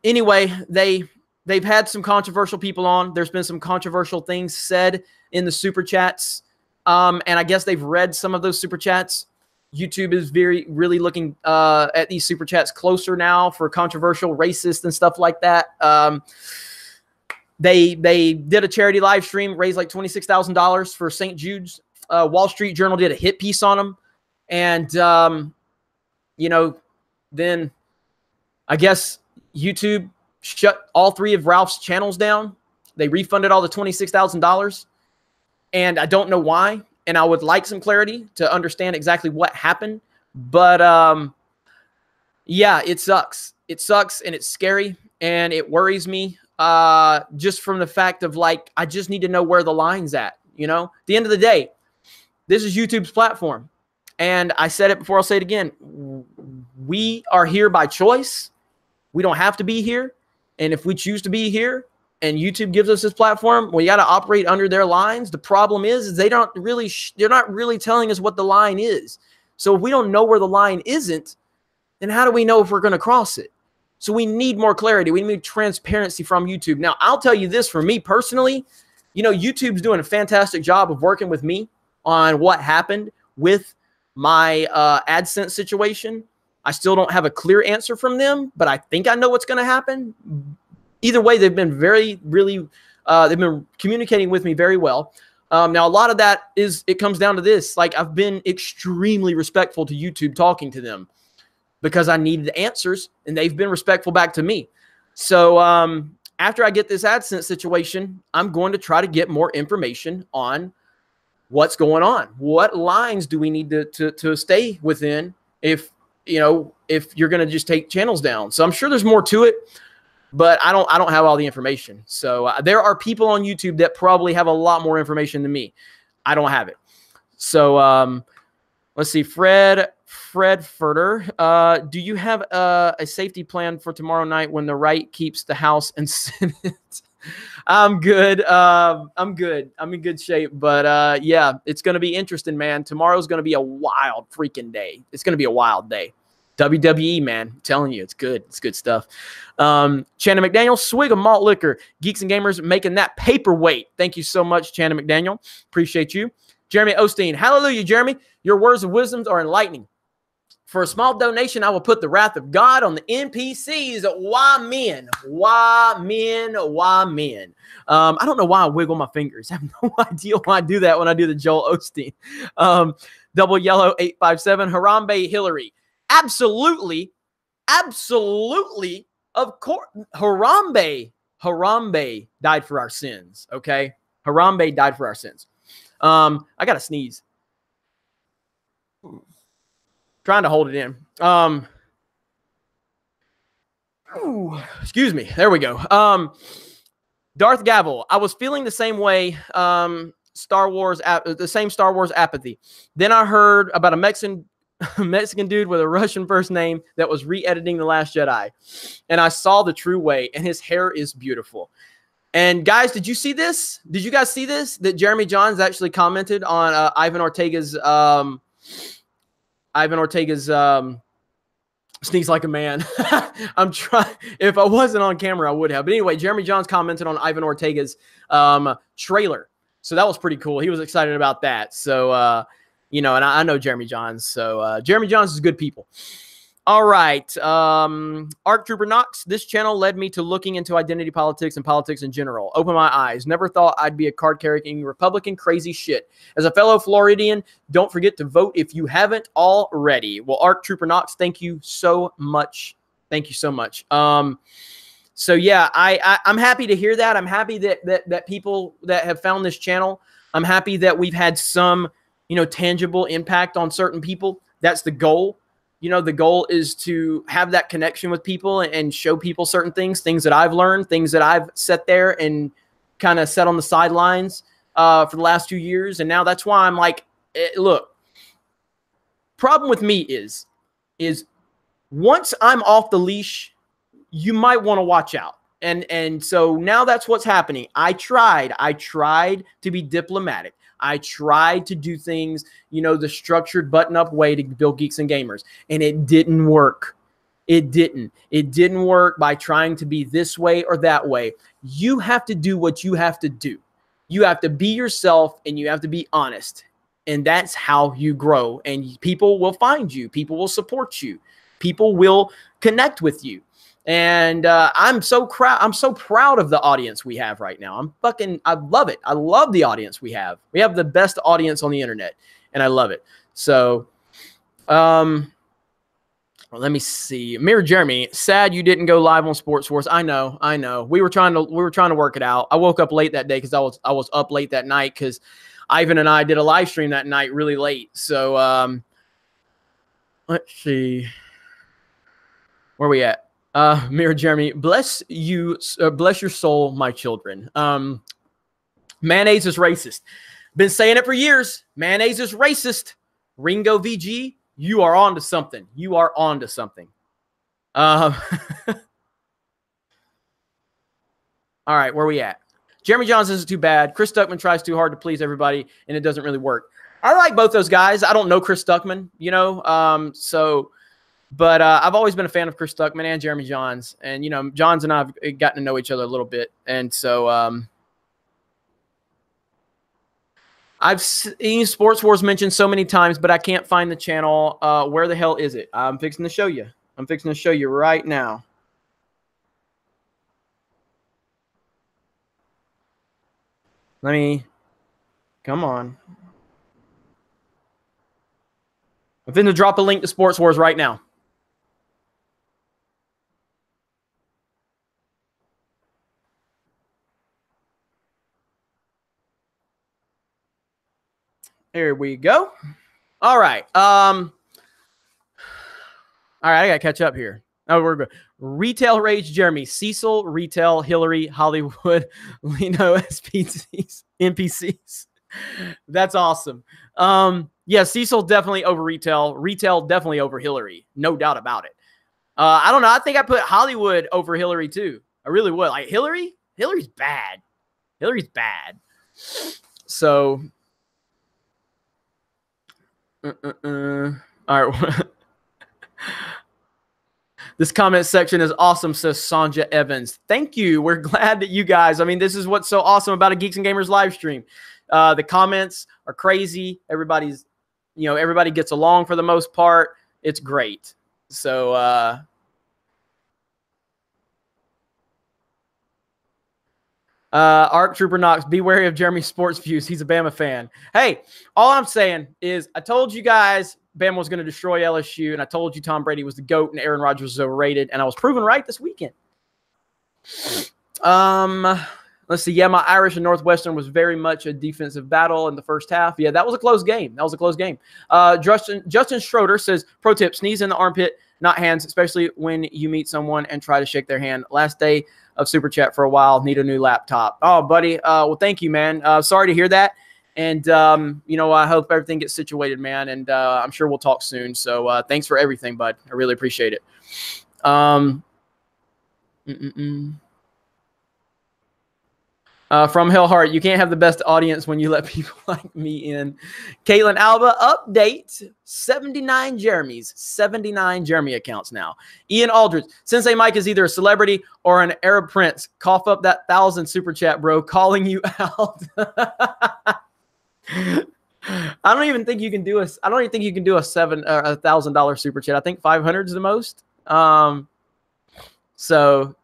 Speaker 1: anyway, they've had some controversial people on. There's been some controversial things said in the super chats. And I guess they've read some of those super chats. YouTube is really looking at these super chats closer now for controversial, racist, and stuff like that. They did a charity live stream, raised like $26,000 for St. Jude's. Wall Street Journal did a hit piece on them. And, you know, then I guess YouTube shut all 3 of Ralph's channels down. They refunded all the $26,000. And I don't know why. And I would like some clarity to understand exactly what happened. But, yeah, it sucks. It sucks and it's scary and it worries me. Just from the fact of I just need to know where the line's at, you know. At the end of the day, this is YouTube's platform. And I said it before, I'll say it again. We are here by choice. We don't have to be here. And if we choose to be here and YouTube gives us this platform, we got to operate under their lines. The problem is they're not really telling us what the line is. So if we don't know where the line isn't, then how do we know if we're going to cross it? So we need more clarity. We need transparency from YouTube. Now, I'll tell you this for me personally, you know, YouTube's doing a fantastic job of working with me on what happened with my AdSense situation. I still don't have a clear answer from them, but I think I know what's going to happen. Either way, they've been they've been communicating with me very well. Now, a lot of that it comes down to this. I've been extremely respectful to YouTube talking to them, because I needed answers, and they've been respectful back to me. So after I get this AdSense situation, I'm going to try to get more information on what's going on. What lines do we need to stay within if you're going to just take channels down? So I'm sure there's more to it, but I don't have all the information. So there are people on YouTube that probably have a lot more information than me. I don't have it. So let's see. Fred Furter, do you have a safety plan for tomorrow night when the right keeps the House and Senate? I'm good. I'm good. I'm in good shape. But yeah, it's going to be interesting, man. Tomorrow's going to be a wild freaking day. It's going to be a wild day. WWE, man. I'm telling you, it's good. It's good stuff. Channing McDaniel, swig of malt liquor. Geeks and Gamers making that paperweight. Thank you so much, Channing McDaniel. Appreciate you. Jeremy Osteen, hallelujah, Jeremy. Your words of wisdom are enlightening. For a small donation, I will put the wrath of God on the NPCs. Why men? Why men? Why men? I don't know why I wiggle my fingers. I have no idea why I do that when I do the Joel Osteen. Double Yellow 857, Harambe Hillary. Absolutely. Absolutely. Of course. Harambe died for our sins. Okay. Harambe died for our sins. I got to sneeze. Trying to hold it in. Excuse me. There we go. Darth Gavel. I was feeling the same way. Star Wars apathy. Then I heard about a Mexican dude with a Russian first name that was re-editing The Last Jedi, and I saw the true way. And his hair is beautiful. And guys, did you see this? Did you guys see this? That Jeremy Johns actually commented on Ivan Ortega's Sneaks Like a Man. I'm trying. If I wasn't on camera, I would have. But anyway, Jeremy Johns commented on Ivan Ortega's trailer. So that was pretty cool. He was excited about that. So, you know, and I know Jeremy Johns. So Jeremy Johns is good people. All right. Arc Trooper Knox, this channel led me to looking into identity politics and politics in general. Open my eyes. Never thought I'd be a card-carrying Republican. Crazy shit. As a fellow Floridian, don't forget to vote if you haven't already. Well, Arc Trooper Knox, thank you so much. Thank you so much. So yeah, I'm happy to hear that. I'm happy that people that have found this channel, I'm happy that we've had some, you know, tangible impact on certain people. That's the goal. You know, the goal is to have that connection with people and show people certain things that I've learned, things that I've sat there and kind of sat on the sidelines for the last 2 years. And now that's why I'm like, look, problem with me is once I'm off the leash, you might want to watch out. And so now that's what's happening. I tried to be diplomatic. I tried to do things, you know, the structured button-up way to build Geeks and Gamers, and it didn't work. It didn't. It didn't work by trying to be this way or that way. You have to do what you have to do. You have to be yourself, and you have to be honest, and that's how you grow, and people will find you. People will support you. People will connect with you. And I'm so proud of the audience we have right now. I love it. I love the audience we have. We have the best audience on the internet, and I love it. So, well, let me see. Mirror Jeremy, sad you didn't go live on Sports Wars. I know. We were trying to work it out. I woke up late that day because I was up late that night because Ivan and I did a live stream that night really late. So, let's see. Where are we at? Mirror Jeremy, bless your soul, my children. Mayonnaise is racist. Been saying it for years. Mayonnaise is racist. Ringo VG, you are on to something. You are on to something. All right, where are we at? Jeremy Johns isn't too bad. Chris Stuckman tries too hard to please everybody, and it doesn't really work. I like both those guys. I don't know Chris Stuckman, you know, But I've always been a fan of Chris Stuckman and Jeremy Johns. And, you know, Johns and I have gotten to know each other a little bit. And so I've seen Sports Wars mentioned so many times, but I can't find the channel. Where the hell is it? I'm fixing to show you. I'm fixing to show you right now. Come on. I'm finna drop a link to Sports Wars right now. There we go. All right. All right, I gotta catch up here. Oh, we're good. Retail Rage, Jeremy, Cecil, Retail, Hillary, Hollywood, Lino, SPCs, NPCs. That's awesome. Yeah, Cecil definitely over Retail. Retail definitely over Hillary. No doubt about it. I don't know. I think I put Hollywood over Hillary too. I really would. Like Hillary's bad. Hillary's bad. So all right. This comment section is awesome, says Sanja Evans. Thank you. We're glad that you guys, I mean, this is what's so awesome about a Geeks and Gamers live stream. The comments are crazy. Everybody's, everybody gets along for the most part. It's great. So, Arc Trooper Knox, be wary of Jeremy's sports views. He's a Bama fan. Hey, all I'm saying is I told you guys Bama was going to destroy LSU, and I told you Tom Brady was the GOAT and Aaron Rodgers was overrated, and I was proven right this weekend. Let's see. Yeah, my Irish and Northwestern was very much a defensive battle in the first half. Yeah, that was a close game. Justin Schroeder says, pro tip, sneeze in the armpit, not hands, especially when you meet someone and try to shake their hand. Last day of Super Chat for a while. Need a new laptop. Oh, buddy. Well, thank you, man. Sorry to hear that. And, I hope everything gets situated, man. And I'm sure we'll talk soon. So thanks for everything, bud. I really appreciate it. From Hellheart, you can't have the best audience when you let people like me in. Caitlin Alba, update, 79 Jeremys, 79 Jeremy accounts now. Ian Aldridge, Sensei Mike is either a celebrity or an Arab prince. Cough up that 1,000 super chat, bro, calling you out. I don't even think you can do a $1,000 super chat. I think 500 is the most. So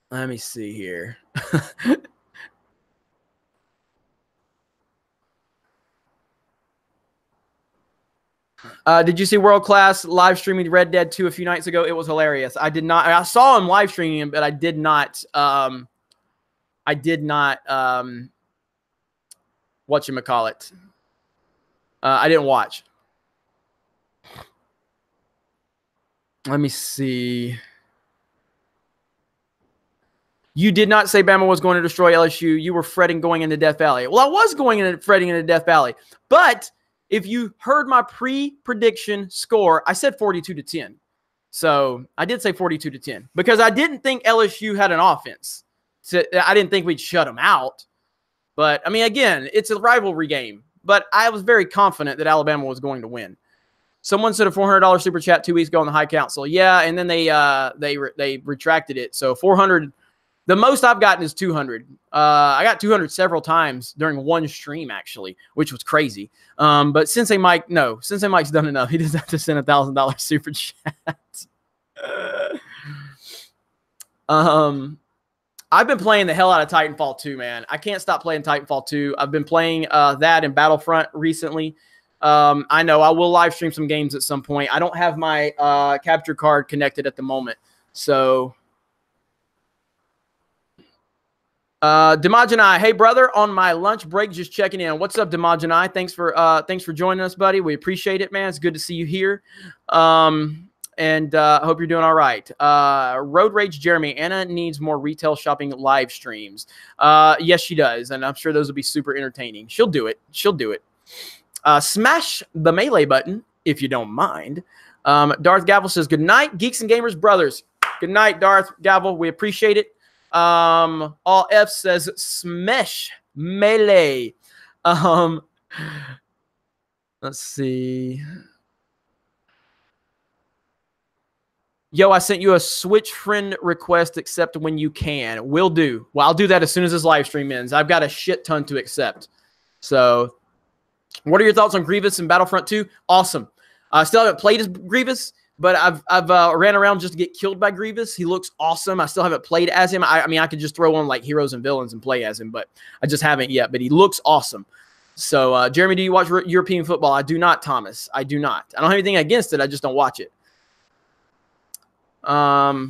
Speaker 1: let me see here. Did you see World Class live streaming Red Dead 2 a few nights ago? It was hilarious. I did not. I saw him live streaming him, but I did not. Whatchamacallit. I didn't watch. Let me see. You did not say Bama was going to destroy LSU. You were fretting going into Death Valley. Well, I was fretting into Death Valley. But if you heard my pre-prediction score, I said 42-10. So I did say 42-10 because I didn't think LSU had an offense. So I didn't think we'd shut them out. But, I mean, again, it's a rivalry game. But I was very confident that Alabama was going to win. Someone said a $400 super chat 2 weeks ago on the High Council. Yeah, and then they retracted it. So 400. The most I've gotten is 200. I got 200 several times during one stream, actually, which was crazy. But Sensei Mike's done enough. He doesn't have to send $1,000 super chat. I've been playing the hell out of Titanfall 2, man. I can't stop playing Titanfall 2. I've been playing that and Battlefront recently. I know I will live stream some games at some point. I don't have my capture card connected at the moment. So, Demajanai, hey brother, on my lunch break, just checking in. What's up, Demajanai? Thanks for joining us, buddy. We appreciate it, man. It's good to see you here. And I hope you're doing all right. Road Rage Jeremy, Anna needs more retail shopping live streams. Yes, she does, and I'm sure those will be super entertaining. She'll do it. Smash the melee button if you don't mind. Darth Gavel says, good night, Geeks and Gamers brothers. Good night, Darth Gavel. We appreciate it. All F says smash melee. Let's see. Yo, I sent you a Switch friend request. Accept when you can. Will do. Well, I'll do that as soon as this live stream ends. I've got a shit ton to accept. So, what are your thoughts on Grievous and Battlefront 2? Awesome. I still haven't played as Grievous, but I've ran around just to get killed by Grievous. He looks awesome. I still haven't played as him. I mean, I could just throw on like heroes and villains and play as him, but I just haven't yet. But he looks awesome. So, Jeremy, do you watch European football? I do not, Thomas. I do not. I don't have anything against it. I just don't watch it. Have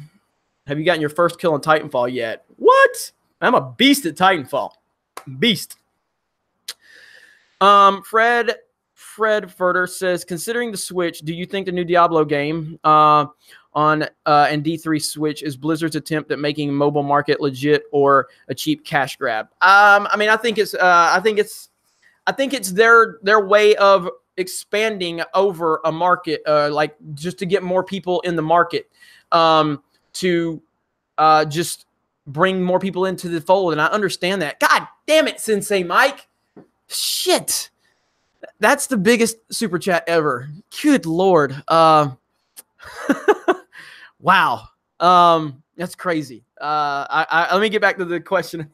Speaker 1: you gotten your first kill on Titanfall yet? What? I'm a beast at Titanfall. Beast. Fred Furter says, considering the Switch, do you think the new Diablo game on and D3 Switch is Blizzard's attempt at making mobile market legit or a cheap cash grab? I mean, I think it's their way of expanding over a market, like just to get more people in the market, to just bring more people into the fold. And I understand that. God damn it, Sensei Mike. Shit. That's the biggest super chat ever. Good Lord. Wow. That's crazy. Let me get back to the question.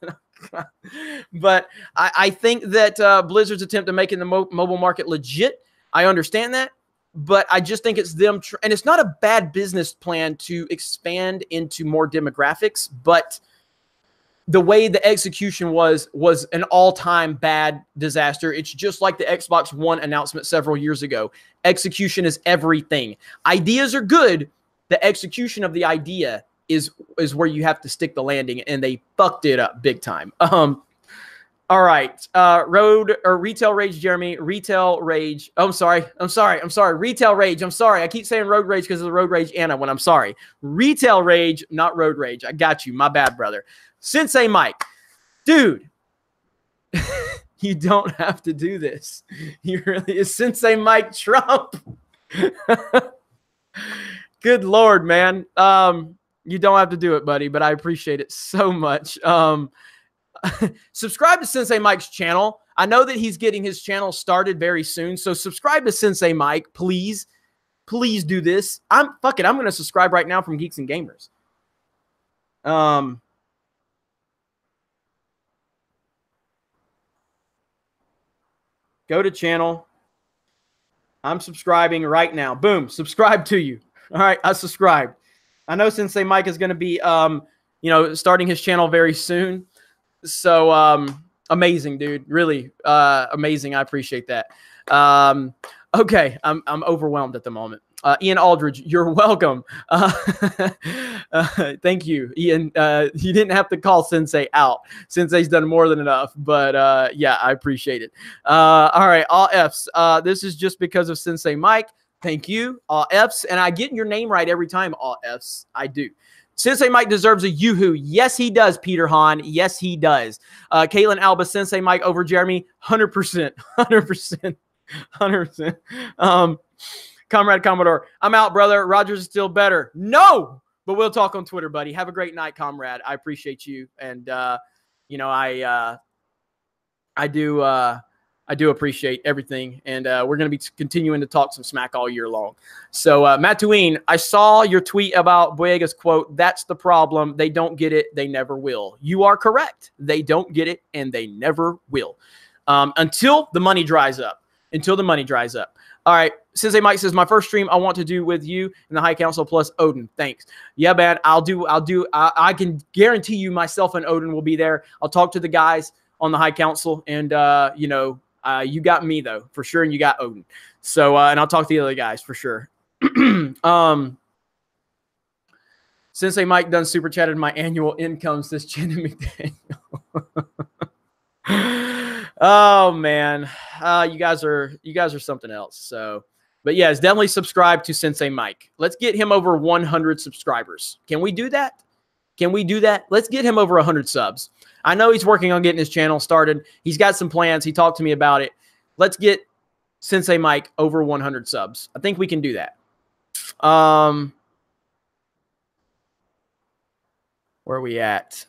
Speaker 1: But I think that Blizzard's attempt to making the mobile market legit, I understand that, but I just think it's them, and it's not a bad business plan to expand into more demographics, but the way the execution was an all-time bad disaster. It's just like the Xbox One announcement several years ago. Execution is everything. Ideas are good. The execution of the idea is where you have to stick the landing, and they fucked it up big time. All right. Retail Rage, Jeremy. Retail Rage. Oh, I'm sorry. Retail Rage. I'm sorry. I keep saying Road Rage because of the Road Rage Anna when I'm sorry. Retail Rage, not Road Rage. I got you. My bad, brother. Sensei Mike. Dude, you don't have to do this. You really is Sensei Mike Trump. Good Lord, man. You don't have to do it, buddy, but I appreciate it so much. Subscribe to Sensei Mike's channel. I know that he's getting his channel started very soon, so subscribe to Sensei Mike, please. Please do this. I'm going to subscribe right now from Geeks and Gamers. Go to channel. I'm subscribing right now. Boom, subscribe to you. All right, I subscribed. I know Sensei Mike is going to be, starting his channel very soon. So amazing, dude. Really amazing. I appreciate that. Okay, I'm overwhelmed at the moment. Ian Aldridge, you're welcome. Thank you, Ian. You didn't have to call Sensei out. Sensei's done more than enough, but yeah, I appreciate it. All right, all Fs. This is just because of Sensei Mike. Thank you, all Fs. And I get your name right every time, all Fs. I do. Sensei Mike deserves a yoo-hoo. Yes, he does, Peter Hahn. Yes, he does. Caitlin Alba, Sensei Mike over Jeremy, 100%. 100%. 100%. Comrade Commodore, I'm out, brother. Rogers is still better. No, but we'll talk on Twitter, buddy. Have a great night, comrade. I appreciate you. And, I do appreciate everything, and we're going to be continuing to talk some smack all year long. So, Mattuine, I saw your tweet about Boyega's quote. That's the problem. They don't get it. They never will. You are correct. They don't get it, and they never will. Until the money dries up. Until the money dries up. All right. Sensei Mike says, my first stream I want to do with you and the High Council plus Odin. Thanks. Yeah, man. I can guarantee you myself and Odin will be there. I'll talk to the guys on the High Council, and, you got me though, for sure. And you got Odin. So, and I'll talk to the other guys for sure. Sensei Mike done super chatted my annual income, says Jenny McDaniel. Oh man. You guys are something else. So, but yes, definitely subscribe to Sensei Mike. Let's get him over 100 subscribers. Can we do that? Can we do that? Let's get him over 100 subs. I know he's working on getting his channel started. He's got some plans. He talked to me about it. Let's get Sensei Mike over 100 subs. I think we can do that. Where are we at?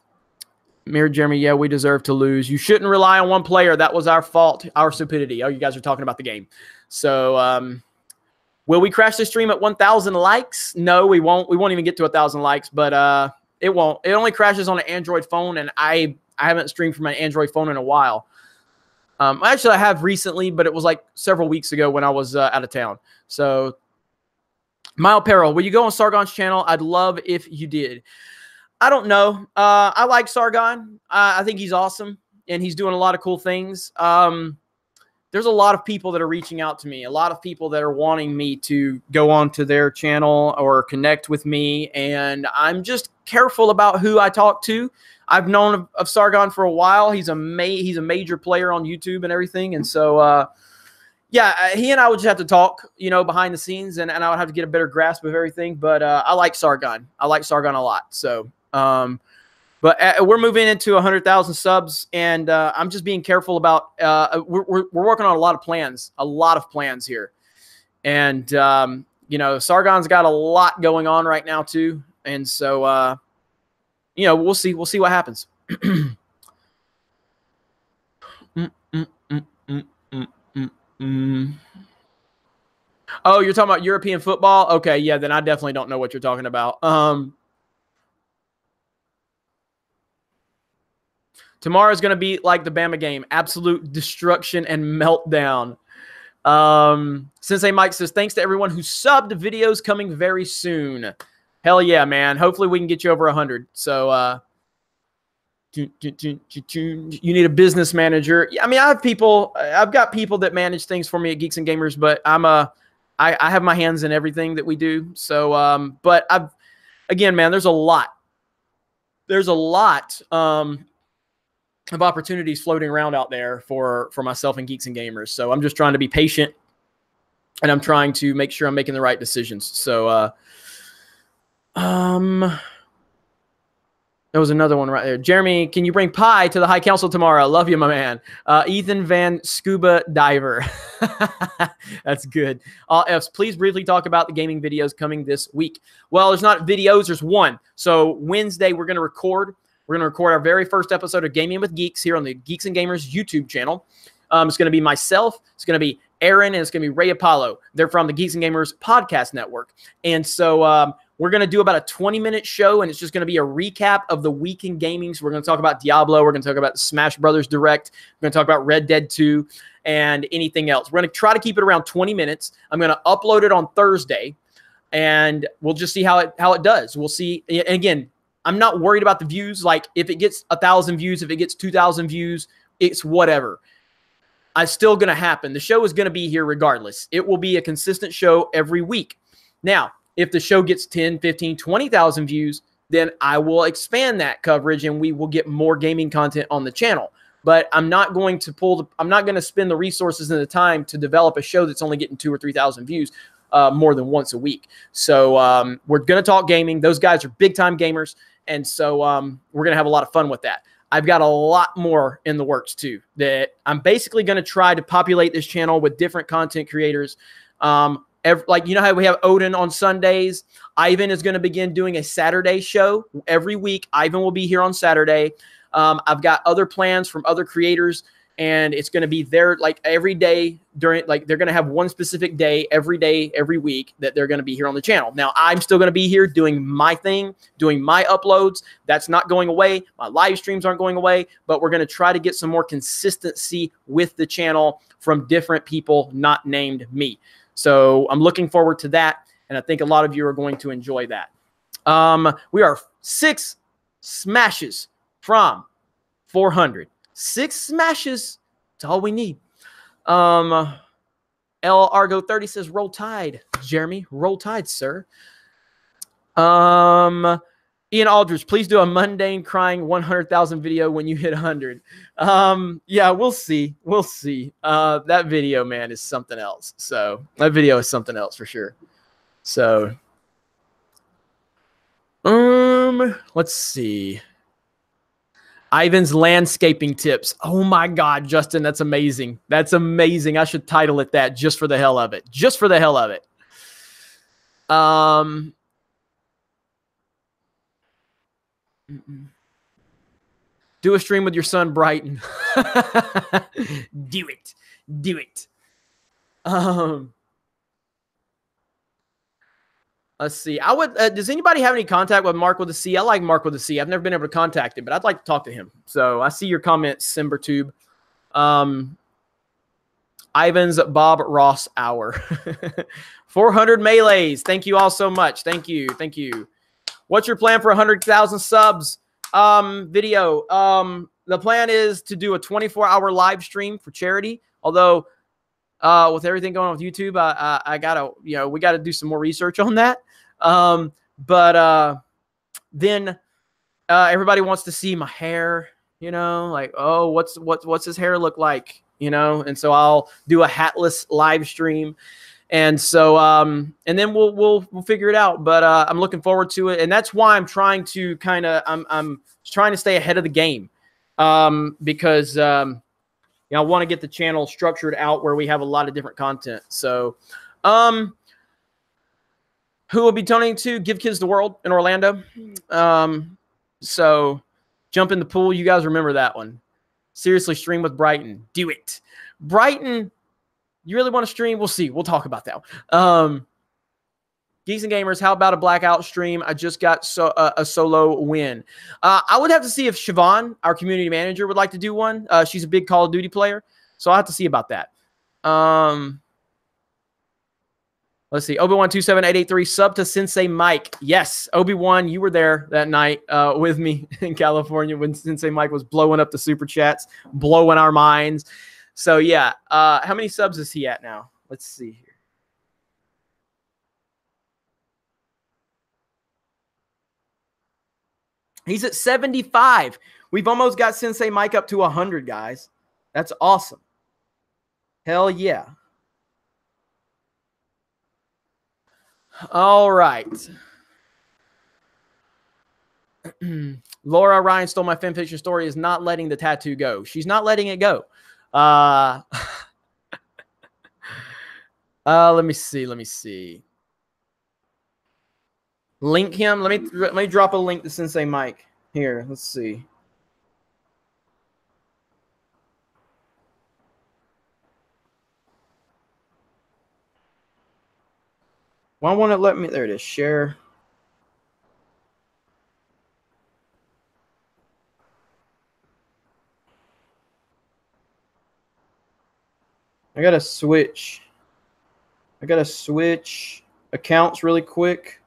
Speaker 1: Mirror Jeremy, yeah, we deserve to lose. You shouldn't rely on one player. That was our fault, our stupidity. Oh, you guys are talking about the game. So, will we crash the stream at 1,000 likes? No, we won't. We won't even get to 1,000 likes, but it won't. It only crashes on an Android phone, and I haven't streamed from an Android phone in a while. Actually, I have recently, but it was like several weeks ago when I was out of town. So, Mile Peril, will you go on Sargon's channel? I'd love if you did. I don't know. I like Sargon. I think he's awesome, and he's doing a lot of cool things. There's a lot of people that are reaching out to me, a lot of people that are wanting me to go on to their channel or connect with me, and I'm just careful about who I talk to. I've known of Sargon for a while. He's a major player on YouTube and everything, and so yeah, he and I would just have to talk, behind the scenes, and I would have to get a better grasp of everything. But I like Sargon. I like Sargon a lot. So, but we're moving into 100,000 subs, and I'm just being careful about. We're working on a lot of plans here, and Sargon's got a lot going on right now too, and so we'll see what happens. Oh, you're talking about European football? Okay, yeah, then I definitely don't know what you're talking about. Tomorrow's going to be like the Bama game, absolute destruction and meltdown. Sensei Mike says, thanks to everyone who subbed. Videos coming very soon. Hell yeah, man. Hopefully we can get you over 100. So, you need a business manager. I mean, I've got people that manage things for me at Geeks and Gamers, but I have my hands in everything that we do. So, but again, man, there's a lot of opportunities floating around out there for myself and Geeks and Gamers. So I'm just trying to be patient, and I'm trying to make sure I'm making the right decisions. So, there was another one right there. Jeremy, can you bring pie to the High Council tomorrow? Love you, my man. Ethan Van Scuba Diver. That's good. F's, please briefly talk about the gaming videos coming this week. Well, there's not videos. There's one. So Wednesday, we're going to record. We're going to record our very first episode of Gaming with Geeks here on the Geeks and Gamers YouTube channel. It's going to be myself. It's going to be Aaron, and it's going to be Ray Apollo. They're from the Geeks and Gamers podcast network. And so we're going to do about a 20-minute show, and it's just going to be a recap of the week in gaming. So we're going to talk about Diablo. We're going to talk about the Smash Brothers Direct. We're going to talk about Red Dead 2 and anything else. We're going to try to keep it around 20 minutes. I'm going to upload it on Thursday, and we'll just see how it does. We'll see. And again, I'm not worried about the views. Like, if it gets 1,000 views, if it gets 2,000 views, it's whatever. It's still going to happen. The show is going to be here regardless. It will be a consistent show every week. Now, if the show gets 10, 15, 20,000 views, then I will expand that coverage and we will get more gaming content on the channel. But I'm not going to I'm not going to spend the resources and the time to develop a show that's only getting 2,000 or 3,000 views more than once a week. So we're going to talk gaming. Those guys are big time gamers. And so we're going to have a lot of fun with that. I've got a lot more in the works too, that I'm basically going to try to populate this channel with different content creators. Like, you know how we have Odin on Sundays? Ivan is going to begin doing a Saturday show every week. Ivan will be here on Saturday. I've got other plans from other creators, and it's going to be there like every day during, like, they're going to have one specific day, every week that they're going to be here on the channel. Now, I'm still going to be here doing my thing, doing my uploads. That's not going away. My live streams aren't going away, but we're going to try to get some more consistency with the channel from different people not named me. So I'm looking forward to that, and I think a lot of you are going to enjoy that. We are 6 smashes from 400. 6 smashes. That's all we need. L Argo 30 says, roll tide, Jeremy. Roll tide, sir. Ian Aldridge, please do a mundane crying 100,000 video when you hit 100. Yeah, we'll see. We'll see. That video, man, is something else. So that video is something else for sure. So, let's see. Ivan's landscaping tips. Oh my God, Justin, that's amazing. That's amazing. I should title it that just for the hell of it. Just for the hell of it. Do a stream with your son, Brighton. Do it. Do it. Let's see. I would. Does anybody have any contact with Mark with a C? I like Mark with a C. I've never been able to contact him, but I'd like to talk to him. So I see your comments, Simbertube. Ivan's Bob Ross hour. 400 melees. Thank you all so much. Thank you. Thank you. What's your plan for 100,000 subs? Video. The plan is to do a 24-hour live stream for charity. Although, with everything going on with YouTube, I gotta, we gotta do some more research on that. Then everybody wants to see my hair, like, oh, what's his hair look like, and so I'll do a hatless live stream. And so, and then we'll figure it out, but, I'm looking forward to it. And that's why I'm trying to I'm trying to stay ahead of the game. Because, I want to get the channel structured out where we have a lot of different content. So, who will be donating to Give Kids the World in Orlando? So jump in the pool. You guys remember that one. Seriously, stream with Brighton. Do it. Brighton You really want to stream? We'll see. We'll talk about that. Geeks and Gamers, how about a blackout stream? I just got a solo win. I would have to see if Siobhan, our community manager, would like to do one. She's a big Call of Duty player, so I'll have to see about that. Let's see. Obi-Wan27883, sub to Sensei Mike. Yes, Obi-Wan, you were there that night with me in California when Sensei Mike was blowing up the super chats, blowing our minds. So, yeah. How many subs is he at now? Let's see here. He's at 75. We've almost got Sensei Mike up to 100, guys. That's awesome. Hell yeah. All right. Laura Ryan stole my fanfiction story is not letting the tattoo go. She's not letting it go. Let me see. Link him. Let me drop a link to Sensei Mike. Here, let's see. Why won't it let me? There it is. Share. I gotta switch accounts really quick.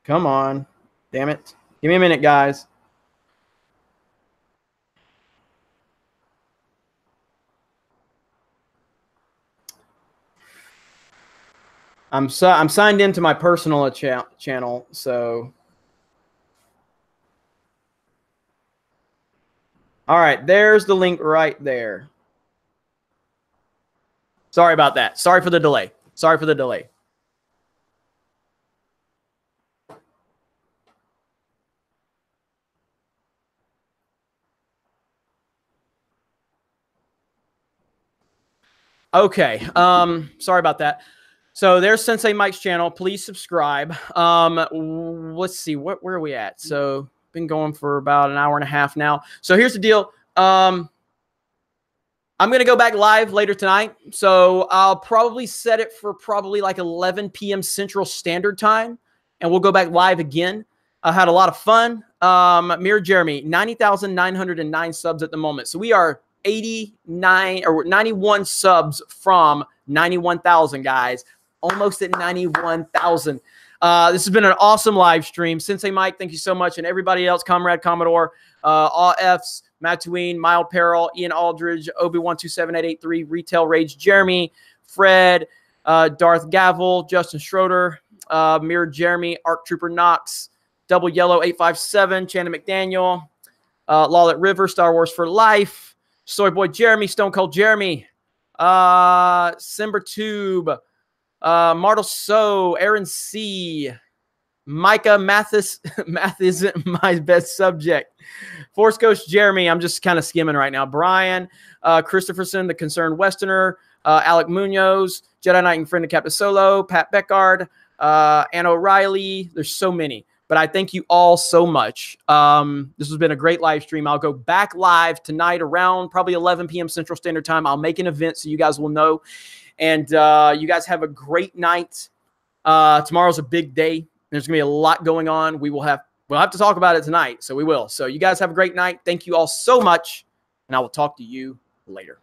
Speaker 1: Come on. Damn it. Give me a minute, guys. I'm signed into my personal channel, so. All right, there's the link right there. Sorry about that. Sorry for the delay. Okay. Sorry about that. So there's Sensei Mike's channel. Please subscribe. Let's see. Where are we at? So been going for about an hour and a half now. So here's the deal. I'm going to go back live later tonight. So I'll probably set it for probably like 11 p.m. Central Standard Time. And we'll go back live again. I had a lot of fun. Mirror Jeremy, 90,909 subs at the moment. So we are 89 or 91 subs from 91,000, guys. Almost at 91,000. This has been an awesome live stream. Sensei Mike, thank you so much. And everybody else, Comrade Commodore, all Fs, Mattuine, Mild Peril, Ian Aldridge, Obi-Wan27883, Retail Rage, Jeremy, Fred, Darth Gavel, Justin Schroeder, Mirror Jeremy, Arc Trooper Knox, Double Yellow 857, Shannon McDaniel, Lawlet River, Star Wars for Life, Soy Boy Jeremy, Stone Cold Jeremy, Simber Tube, Martel So, Aaron C, Micah Mathis. Math isn't my best subject. Force Ghost Jeremy. I'm just kind of skimming right now. Brian, Christopherson, the Concerned Westerner, Alec Munoz, Jedi Knight and Friend of Captain Solo, Pat Beckard, Ann O'Reilly. There's so many. But I thank you all so much. This has been a great live stream. I'll go back live tonight around probably 11 p.m. Central Standard Time. I'll make an event so you guys will know. And you guys have a great night. Tomorrow's a big day. There's going to be a lot going on. We'll have to talk about it tonight. So we will. So you guys have a great night. Thank you all so much. And I will talk to you later.